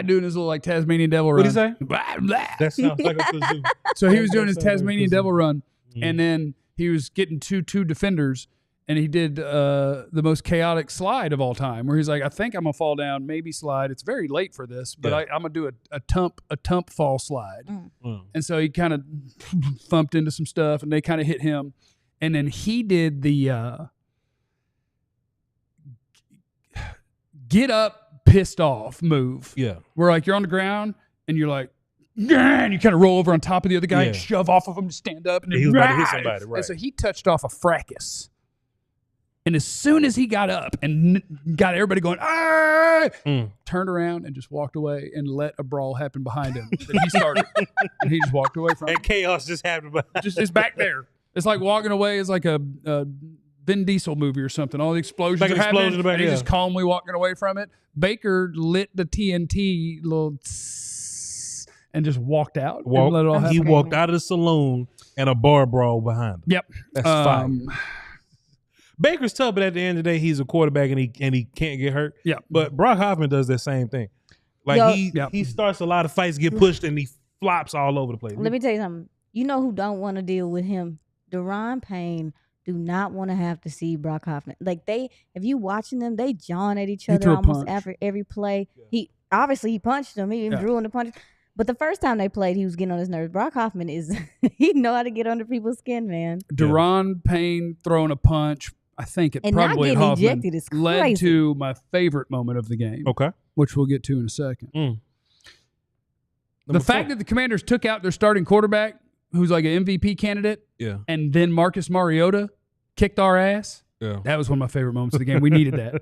doing his little like Tasmanian devil run. What'd he say? Blah, blah. That sounds like a kazoo. So he was doing his That sounds like a Tasmanian kazoo. devil run, and then he was getting two defenders, and he did the most chaotic slide of all time, where he's like, I think I'm gonna fall down, maybe slide. It's very late for this, but I'm gonna do a tump fall slide. And so he kind of thumped into some stuff, and they kind of hit him, and then he did the get up, pissed off move. Yeah. Where like you're on the ground and you're like, and you kind of roll over on top of the other guy and Yeah. shove off of him to stand up. And Yeah, he was about to hit somebody, right. And so he touched off a fracas. And as soon as he got up and got everybody going, turned around and just walked away and let a brawl happen behind him that he started. And he just walked away from it. And chaos just happened. Just it's back there. It's like walking away is like a Vin Diesel movie or something. All the explosions Like are an happening, explosion back, and he's yeah. just calmly walking away from it. Baker lit the TNT little and just walked out and let it all He happen. walked out of the saloon and a bar brawl behind him. Yep. That's fine. Baker's tough, but at the end of the day, he's a quarterback and he can't get hurt. Yeah. But Brock Hoffman does that same thing. Like Yo, he starts a lot of fights, get pushed, and he flops all over the place. let me tell you something. You know who don't want to deal with him? Deron Payne do not want to have to see Brock Hoffman. Like if you watching them, they jawing at each other threw a almost punch. after every play. Yeah. He punched him. He even drew in the punch. But the first time they played, he was getting on his nerves. Brock Hoffman he know how to get under people's skin, man. Deron Payne throwing a punch. I think it And not probably getting Hoffman ejected is led crazy. to my favorite moment of the game, Okay. which we'll get to in a second. Number The fact that the Commanders took out their starting quarterback, who's like an MVP candidate, and then Marcus Mariota kicked our ass. Yeah. That was one of my favorite moments of the game. We needed that.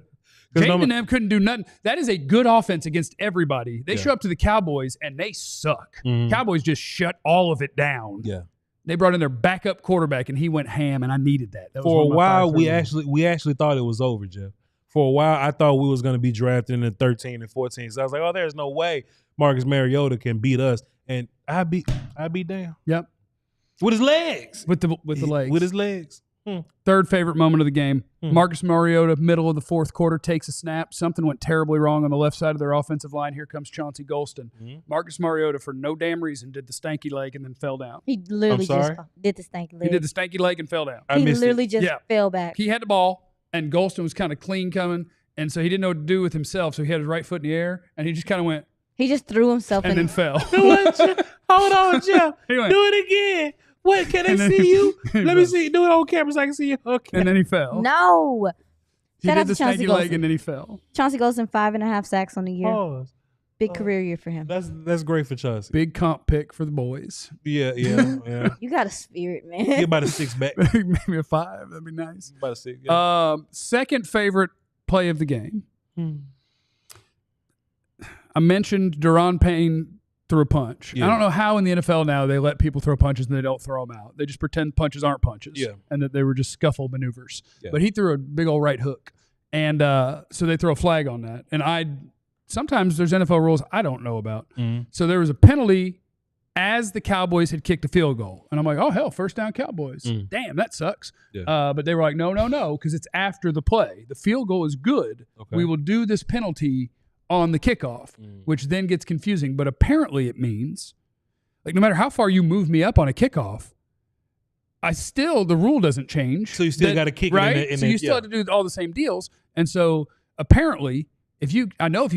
Jayden and them couldn't do nothing. That is a good offense against everybody. They show up to the Cowboys, and they suck. Cowboys just shut all of it down. Yeah. They brought in their backup quarterback, and he went ham, and I needed that. That was For a one of my while, five we actually thought it was over, Jeff. For a while, I thought we was going to be drafted in the 13 and 14. So I was like, oh, there's no way Marcus Mariota can beat us. And I beat down. Yep. With his legs. With the legs. With his legs. Third favorite moment of the game. Marcus Mariota, middle of the fourth quarter, takes a snap. Something went terribly wrong on the left side of their offensive line. Here comes Chauncey Golston. Marcus Mariota, for no damn reason, did the stanky leg and then fell down. He literally just did the stanky leg. He did the stanky leg and fell down. He literally just fell back. He had the ball, and Golston was kind of clean coming, and so he didn't know what to do with himself, so he had his right foot in the air, and he just kind of went. He just threw himself and then fell. Hold on, Jeff. He went, do it again. What? Can they see you? Let me see. Do it on camera so I can see you. Okay. And then he fell. No. He did the stanky leg, and then he fell. Chauncey Golston, 5.5 sacks on the year. Pause. Big career year for him. That's great for Chauncey. Big comp pick for the boys. Yeah. You got a spirit, man. Get about a 6 back. Maybe a 5. That'd be nice. About a 6. Yeah. Second favorite play of the game. I mentioned Deron Payne threw a punch. Yeah. I don't know how in the NFL now they let people throw punches and they don't throw them out. They just pretend punches aren't punches. Yeah. And that they were just scuffle maneuvers. Yeah. But he threw a big old right hook. And so they throw a flag on that. And sometimes there's NFL rules I don't know about. So there was a penalty as the Cowboys had kicked a field goal. And I'm like, oh, hell, first down Cowboys. Damn, that sucks. Yeah. But they were like, no, because it's after the play. The field goal is good. Okay. We will do this penalty on the kickoff, which then gets confusing. But apparently it means, like, no matter how far you move me up on a kickoff, the rule doesn't change. So you still got to kick right? it. So you still have to do all the same deals. And so apparently, if you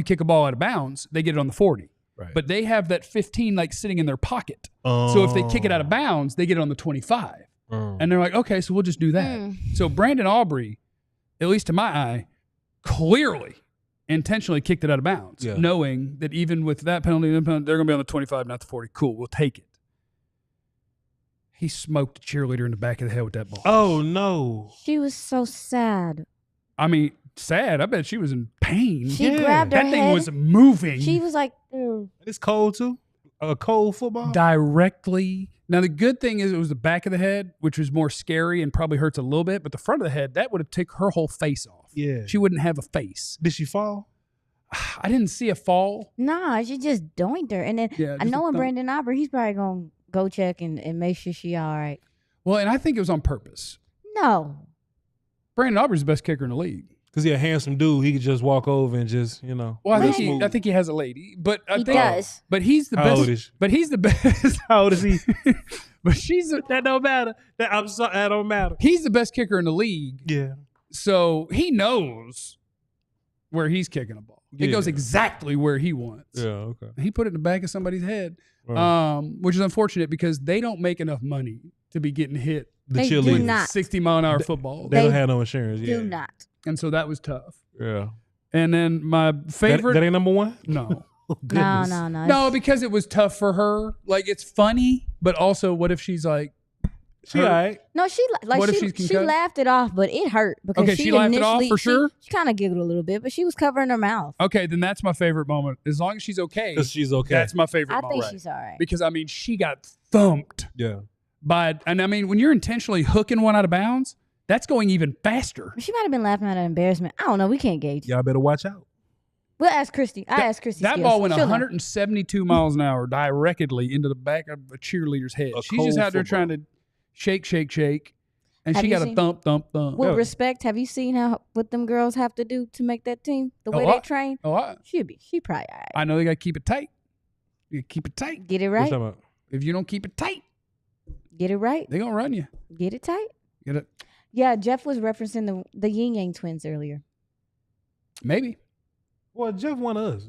kick a ball out of bounds, they get it on the 40. Right. But they have that 15 like sitting in their pocket. So if they kick it out of bounds, they get it on the 25. And they're like, okay, so we'll just do that. So Brandon Aubrey, at least to my eye, clearly intentionally kicked it out of bounds, knowing that even with that penalty, they're going to be on the 25, not the 40. Cool, we'll take it. He smoked a cheerleader in the back of the head with that ball. Oh, no. She was so sad. I mean, sad. I bet she was in pain. She grabbed her That head. thing was moving. She was like, It's cold, too? A cold football? Directly. Now, the good thing is it was the back of the head, which was more scary and probably hurts a little bit, but the front of the head, that would have taken her whole face off. Yeah. She wouldn't have a face. Did she fall? I didn't see a fall. nah, she just doinked her. And then I know when Brandon Aubrey, he's probably going to go check and make sure she all right. Well, and I think it was on purpose. No. Brandon Aubrey's the best kicker in the league. Because he's a handsome dude. He could just walk over and just, Well, I think he has a lady. But He does. But he's the How best. old is she? But he's the best. How old is he? But That don't matter. That don't matter. he's the best kicker in the league. Yeah. So he knows where he's kicking a ball. It goes exactly where he wants. Yeah, okay. He put it in the back of somebody's head, Right. which is unfortunate because they don't make enough money to be getting hit They do cheerleaders. not. 60-mile-an-hour football. They don't have no insurance. Yeah. Do not. And so that was tough. Yeah. And then my favorite. That ain't number one? No. Oh, goodness. No. No, because it was tough for her. Like, it's funny, but also what if she's like. She all right. No, she What if she's she concussed? laughed it off, but it hurt because Okay, she laughed it off initially- for sure? She kind of giggled a little bit, but she was covering her mouth. Okay, then that's my favorite moment. As long as she's okay. Because she's okay. That's my favorite I moment. think she's all right. Because, I mean, she got thumped Yeah. and I mean, when you're intentionally hooking one out of bounds, that's going even faster. She might have been laughing at her embarrassment. I don't know. We can't gauge. Y'all better watch out. We'll ask Christy. I asked Christy. That Skills. ball went She'll know. 172 miles an hour directly into the back of a cheerleader's head. She's just cold out there football. trying to shake. And Have she you got a seen- thump. With respect, have you seen what them girls have to do to make that team? The way they train? She probably all right. I know they got to keep it tight. You keep it tight. Get it What you right. talking about? If you don't keep it tight, Get it right. they going to run you. Get it tight. Get it? Yeah, Jeff was referencing the Yin Yang twins earlier. Maybe. Well, Jeff one of us.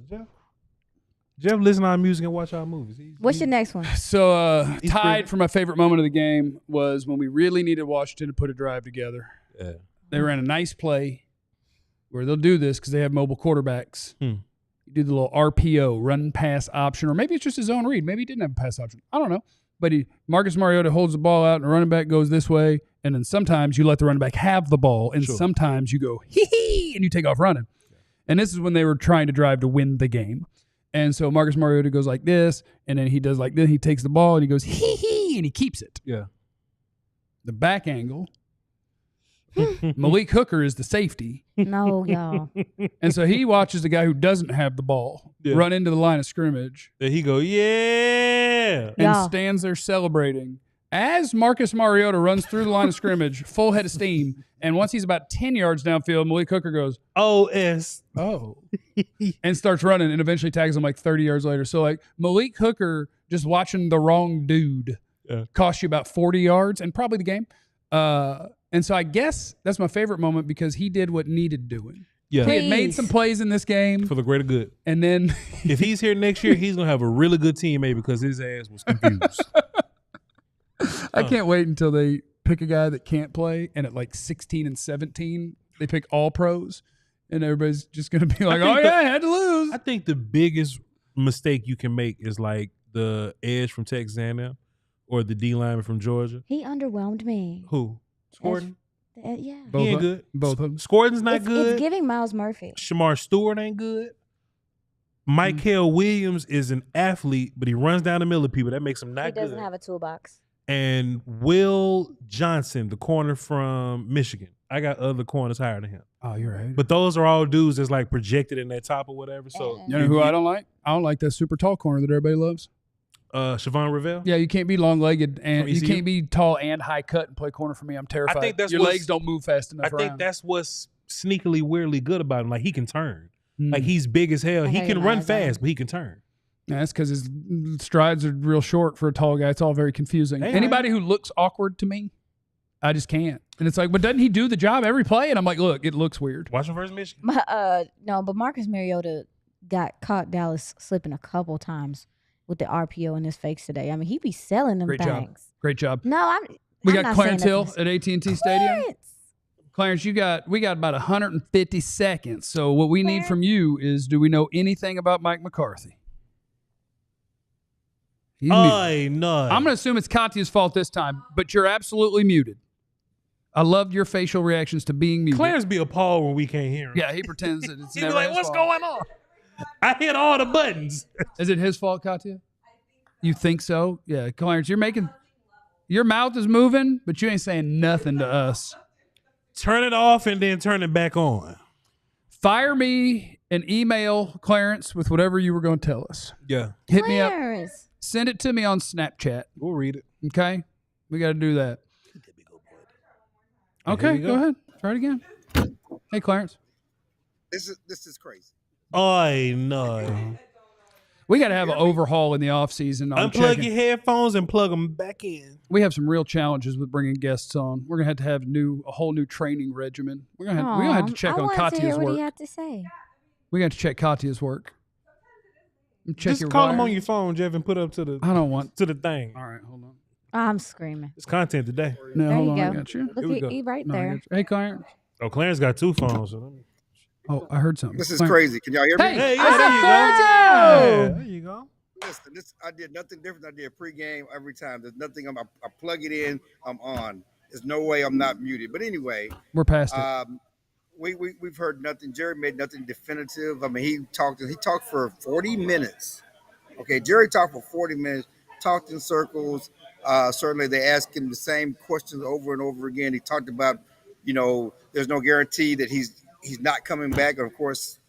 Jeff listen to our music and watch our movies. What's your next one? So He's tied pretty- for my favorite moment of the game was when we really needed Washington to put a drive together. Yeah. They ran a nice play where they'll do this because they have mobile quarterbacks. You do the little RPO, run pass option, or maybe it's just his own read. Maybe he didn't have a pass option. I don't know. But Marcus Mariota holds the ball out and the running back goes this way. And then sometimes you let the running back have the ball. And sometimes you go, hee, and you take off running. And this is when they were trying to drive to win the game. And so Marcus Mariota goes like this, and then he does like this. He takes the ball and he goes, hee, and he keeps it. Yeah. The back angle. Malik Hooker is the safety. No, y'all. And so he watches the guy who doesn't have the ball run into the line of scrimmage. Then he go, yeah. And stands there celebrating. As Marcus Mariota runs through the line of scrimmage, full head of steam, and once he's about 10 yards downfield, Malik Hooker goes, OS. oh, and starts running and eventually tags him like 30 yards later. So like Malik Hooker just watching the wrong dude cost you about 40 yards and probably the game. And so I guess that's my favorite moment because he did what needed doing. Yeah. He had made some plays in this game. For the greater good. And then if he's here next year, he's going to have a really good teammate because his ass was confused. I can't wait until they pick a guy that can't play, and at like 16 and 17, they pick all pros, and everybody's just going to be like, I had to lose. I think the biggest mistake you can make is like the edge from Texas A&M or the D lineman from Georgia. He underwhelmed me. Who? Scorden? Yeah. He ain't good. Both of them. Scorden's not good. It's giving Miles Murphy. Shamar Stewart ain't good. Michael Williams is an athlete, but he runs down the middle of people. That makes him not good. He doesn't have a toolbox. And Will Johnson, the corner from Michigan. I got other corners higher than him. Oh, you're right. But those are all dudes that's like projected in that top or whatever. So you know who I don't like? I don't like that super tall corner that everybody loves. Siobhan Revelle? Yeah, you can't be long-legged and you ECU? can't be tall and high cut and play corner for me. I'm terrified. I think that's your what's- legs don't move fast enough. I think around. that's what's sneakily weirdly good about him. Like he can turn. Like he's big as hell. He can run fast, but he can turn. Yeah, that's because his strides are real short for a tall guy. It's all very confusing. Hey, Anybody who looks awkward to me, I just can't. And it's like, but doesn't he do the job every play? And I'm like, look, it looks weird. Watch him versus Michigan. No, but Marcus Mariota got caught Dallas slipping a couple times with the RPO and his fakes today. I mean, he be selling them Great things. job. Great job. No, We I'm got not Clarence saying Hill nothing. at AT&T Stadium. Clarence, we got about 150 seconds. So what we need from you is, do we know anything about Mike McCarthy? He's muted. No. I'm going to assume it's Katya's fault this time, but you're absolutely muted. I loved your facial reactions to being muted. Clarence be appalled when we can't hear him. Yeah, he pretends that it's He be never like, his what's fault. going on? I hit all the buttons. Is it his fault, Katya? You think so? Yeah, Clarence, your mouth is moving, but you ain't saying nothing to us. Turn it off and then turn it back on. Fire me an email, Clarence, with whatever you were going to tell us. Yeah. Hit me up. Clarence. Send it to me on Snapchat. We'll read it. Okay? We got to do that. Here Okay, we go go. ahead. Try it again. Hey, Clarence. This is crazy. No. We got to have an overhaul in the offseason. Unplug your headphones and plug them back in. We have some real challenges with bringing guests on. We're going to have a whole new training regimen. We're going to have to check on Katya's Katya's what work. he had to say. We got to check Katya's work. Check Just your call him wire. on your phone, Jeff, and put up to the I don't want. to the thing. All right, hold on. I'm screaming. It's content today. No, There hold you on. go. I got you. Look, we go. he right No, I there. got you. Hey, Clarence. Oh, Clarence got two phones. So let me... Oh, I heard something. This is Clarence. crazy. Can y'all hear me? Hey, Hey, what's there up, you Clarence? go. There you go. Listen, I did nothing different than I did pregame every time. There's nothing. I plug it in. I'm on. There's no way I'm not muted. But anyway, We're past it. we've heard nothing. Jerry made nothing definitive. I mean, he talked for 40 minutes. Okay, Jerry talked for 40 minutes. Talked in circles. Certainly, they asked him the same questions over and over again. He talked about, there's no guarantee that he's not coming back. And of course,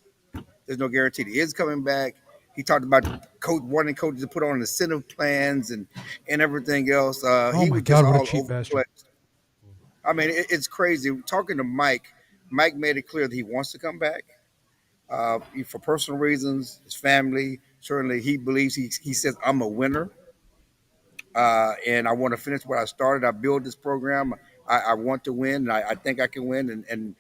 there's no guarantee that he is coming back. He talked about wanting coaches to put on incentive plans and everything else. He my was God, just what a all cheap over the bastard. place. I mean, it's crazy. Talking to Mike made it clear that he wants to come back for personal reasons, his family. Certainly, he believes he says, I'm a winner. And I want to finish what I started. I built this program. I want to win. And I think I can win. And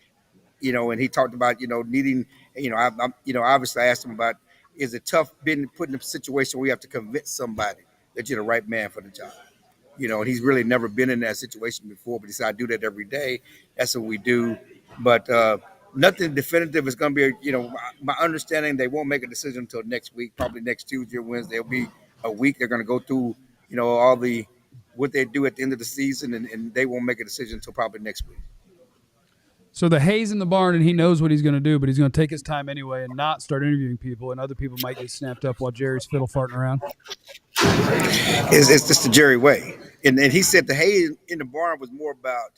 and he talked about, needing, obviously I asked him about, is it tough being put in a situation where you have to convince somebody that you're the right man for the job? And he's really never been in that situation before, but he said, I do that every day. That's what we do. But nothing definitive is going to be, my understanding, they won't make a decision until next week, probably next Tuesday or Wednesday. It'll be a week. They're going to go through, all what they do at the end of the season, and they won't make a decision until probably next week. So the hay's in the barn, and he knows what he's going to do, but he's going to take his time anyway and not start interviewing people, and other people might get snapped up while Jerry's fiddle farting around. It's just the Jerry way. And he said the hay in the barn was more about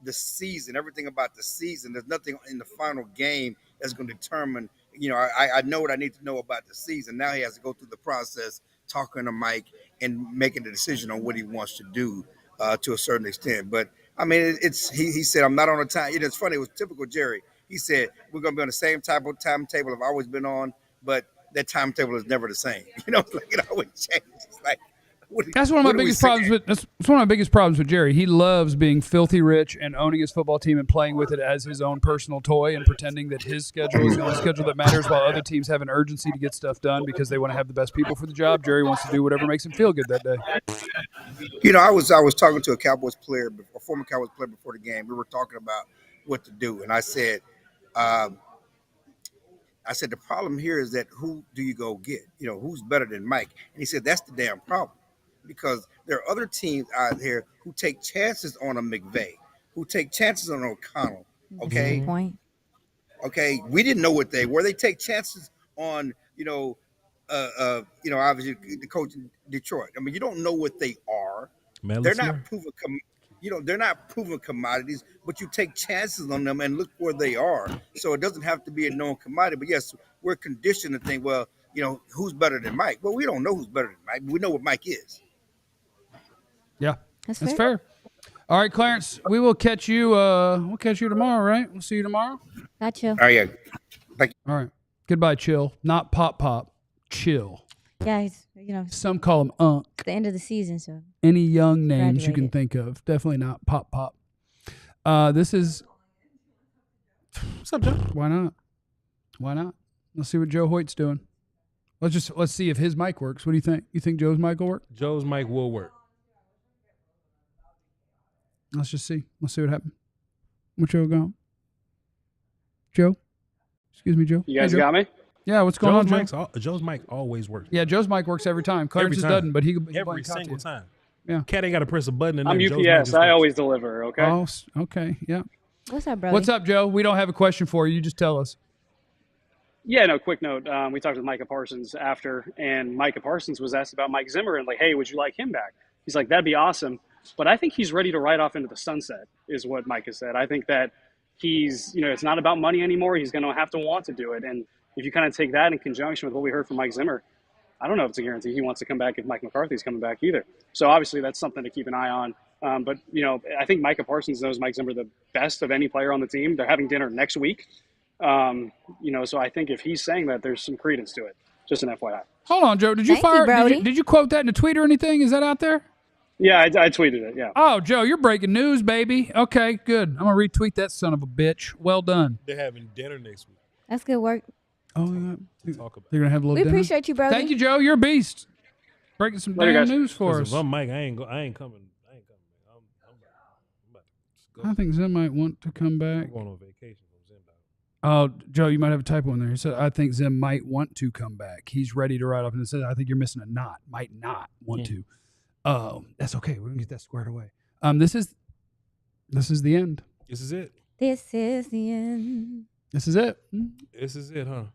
the season, everything about the season. There's nothing in the final game that's going to determine, I know what I need to know about the season. Now he has to go through the process, talking to Mike and making a decision on what he wants to do to a certain extent. But I mean, he said, I'm not on a time. It's funny. It was typical Jerry. He said, we're going to be on the same type of timetable I've always been on, but that timetable is never the same. It always changes. It's like, that's one of my biggest problems with. That's one of my biggest problems with Jerry. He loves being filthy rich and owning his football team and playing with it as his own personal toy and pretending that his schedule is the only schedule that matters, while other teams have an urgency to get stuff done because they want to have the best people for the job. Jerry wants to do whatever makes him feel good that day. I was talking to a Cowboys player, a former Cowboys player before the game. We were talking about what to do, and I said, the problem here is that who do you go get? Who's better than Mike? And he said, that's the damn problem. Because there are other teams out here who take chances on a McVay, who take chances on O'Connell. Okay. Good point. Okay. We didn't know what they were. They take chances on, obviously the coach in Detroit. I mean, you don't know what they are. They're not proven. They're not proven commodities, but you take chances on them and look where they are. So it doesn't have to be a known commodity. But yes, we're conditioned to think, well, who's better than Mike? Well, we don't know who's better than Mike. We know what Mike is. Yeah, that's fair. All right, Clarence, we will catch you. We'll catch you tomorrow, right? We'll see you tomorrow. Gotcha. All right, yeah. All right. Goodbye, Chill. Not Pop. Chill. Yeah, he's, some call him Unk. It's the end of the season, so any young names you can think of. Definitely not Pop. This is. What's up, Joe? Why not? Let's see what Joe Hoyt's doing. Let's see if his mic works. What do you think? You think Joe's mic will work? Joe's mic will work. Let's just see. Let's see what happens. Where Joe going? Joe? Excuse me, Joe. You guys got me? Yeah, what's going on, Joe? Joe's mic always works. Yeah, Joe's mic works every time. Clarence's doesn't, but he every single time. Yeah. Cat ain't got to press a button. And I'm UPS. I always deliver, okay? Oh, okay, yeah. What's up, brother? What's up, Joe? We don't have a question for you. You just tell us. Yeah, no, quick note. We talked with Micah Parsons after, and Micah Parsons was asked about Mike Zimmer and hey, would you like him back? He's like, that'd be awesome. But I think he's ready to ride off into the sunset, is what Micah said. I think that he's, it's not about money anymore. He's going to have to want to do it. And if you kind of take that in conjunction with what we heard from Mike Zimmer, I don't know if it's a guarantee he wants to come back if Mike McCarthy's coming back either. So obviously that's something to keep an eye on. But I think Micah Parsons knows Mike Zimmer the best of any player on the team. They're having dinner next week. So I think if he's saying that, there's some credence to it. Just an FYI. Hold on, Joe. Did you quote that in a tweet or anything? Is that out there? Yeah, I tweeted it, yeah. Oh, Joe, you're breaking news, baby. Okay, good. I'm going to retweet that son of a bitch. Well done. They're having dinner next week. That's good work. Oh, yeah. They're going to have a little dinner? We appreciate you, brother. Thank you, Joe. You're a beast. Breaking some damn news for us. If I'm Mike, I ain't coming. I think Zim might want to come back. I'm going on vacation from Zim. Oh, Joe, you might have a typo in there. He said, I think Zim might want to come back. He's ready to ride off. And it says, I think you're missing a not. Might not want to. That's okay. We're going to get that squared away. This is the end. This is it. This is the end. This is it. This is it, huh?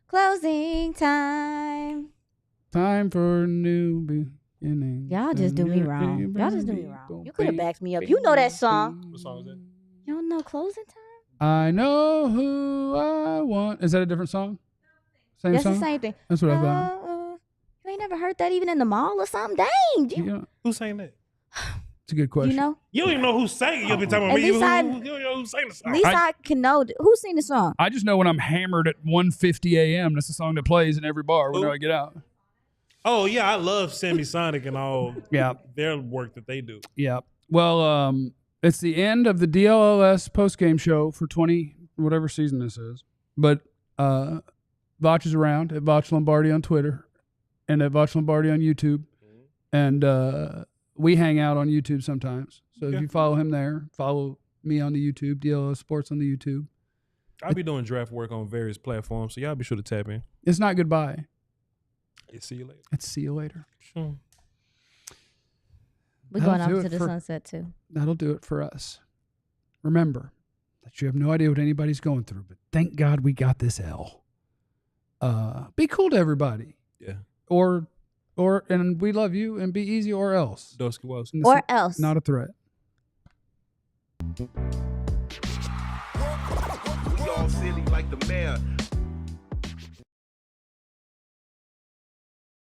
Closing time. Time for a new beginning. Y'all just do me wrong. You could have backed me up. You know that song. What song is that? You don't know Closing Time? I know who I want. Is that a different song? Same That's song? the same thing. That's what I thought. You ain't never heard that even in the mall or something? Dang. Who sang that? It's a good question. You know? You don't even know who sang it. You'll be talking about At me. least You don't know who sang the song. At least I can know. Who's sing the song? I just know when I'm hammered at 1:50 a.m. That's the song that plays in every bar whenever I get out. Oh, yeah. I love Semisonic and all their work that they do. Yeah. Well, it's the end of the DLLS postgame show for 20 whatever season this is. But Vach is around at Vach Lombardi on Twitter and at Vach Lombardi on YouTube. And we hang out on YouTube sometimes. So if you follow him there, follow me on the YouTube, DLLS Sports on the YouTube. I'll be doing draft work on various platforms, so y'all be sure to tap in. It's not goodbye. See you later. It's see you later. Sure. We're going off to the sunset, too. That'll do it for us. Remember that you have no idea what anybody's going through, but thank God we got this L. Be cool to everybody. Yeah. And we love you, and be easy or else. Dosky Wells. Or else. Not a threat. We all silly like the mayor.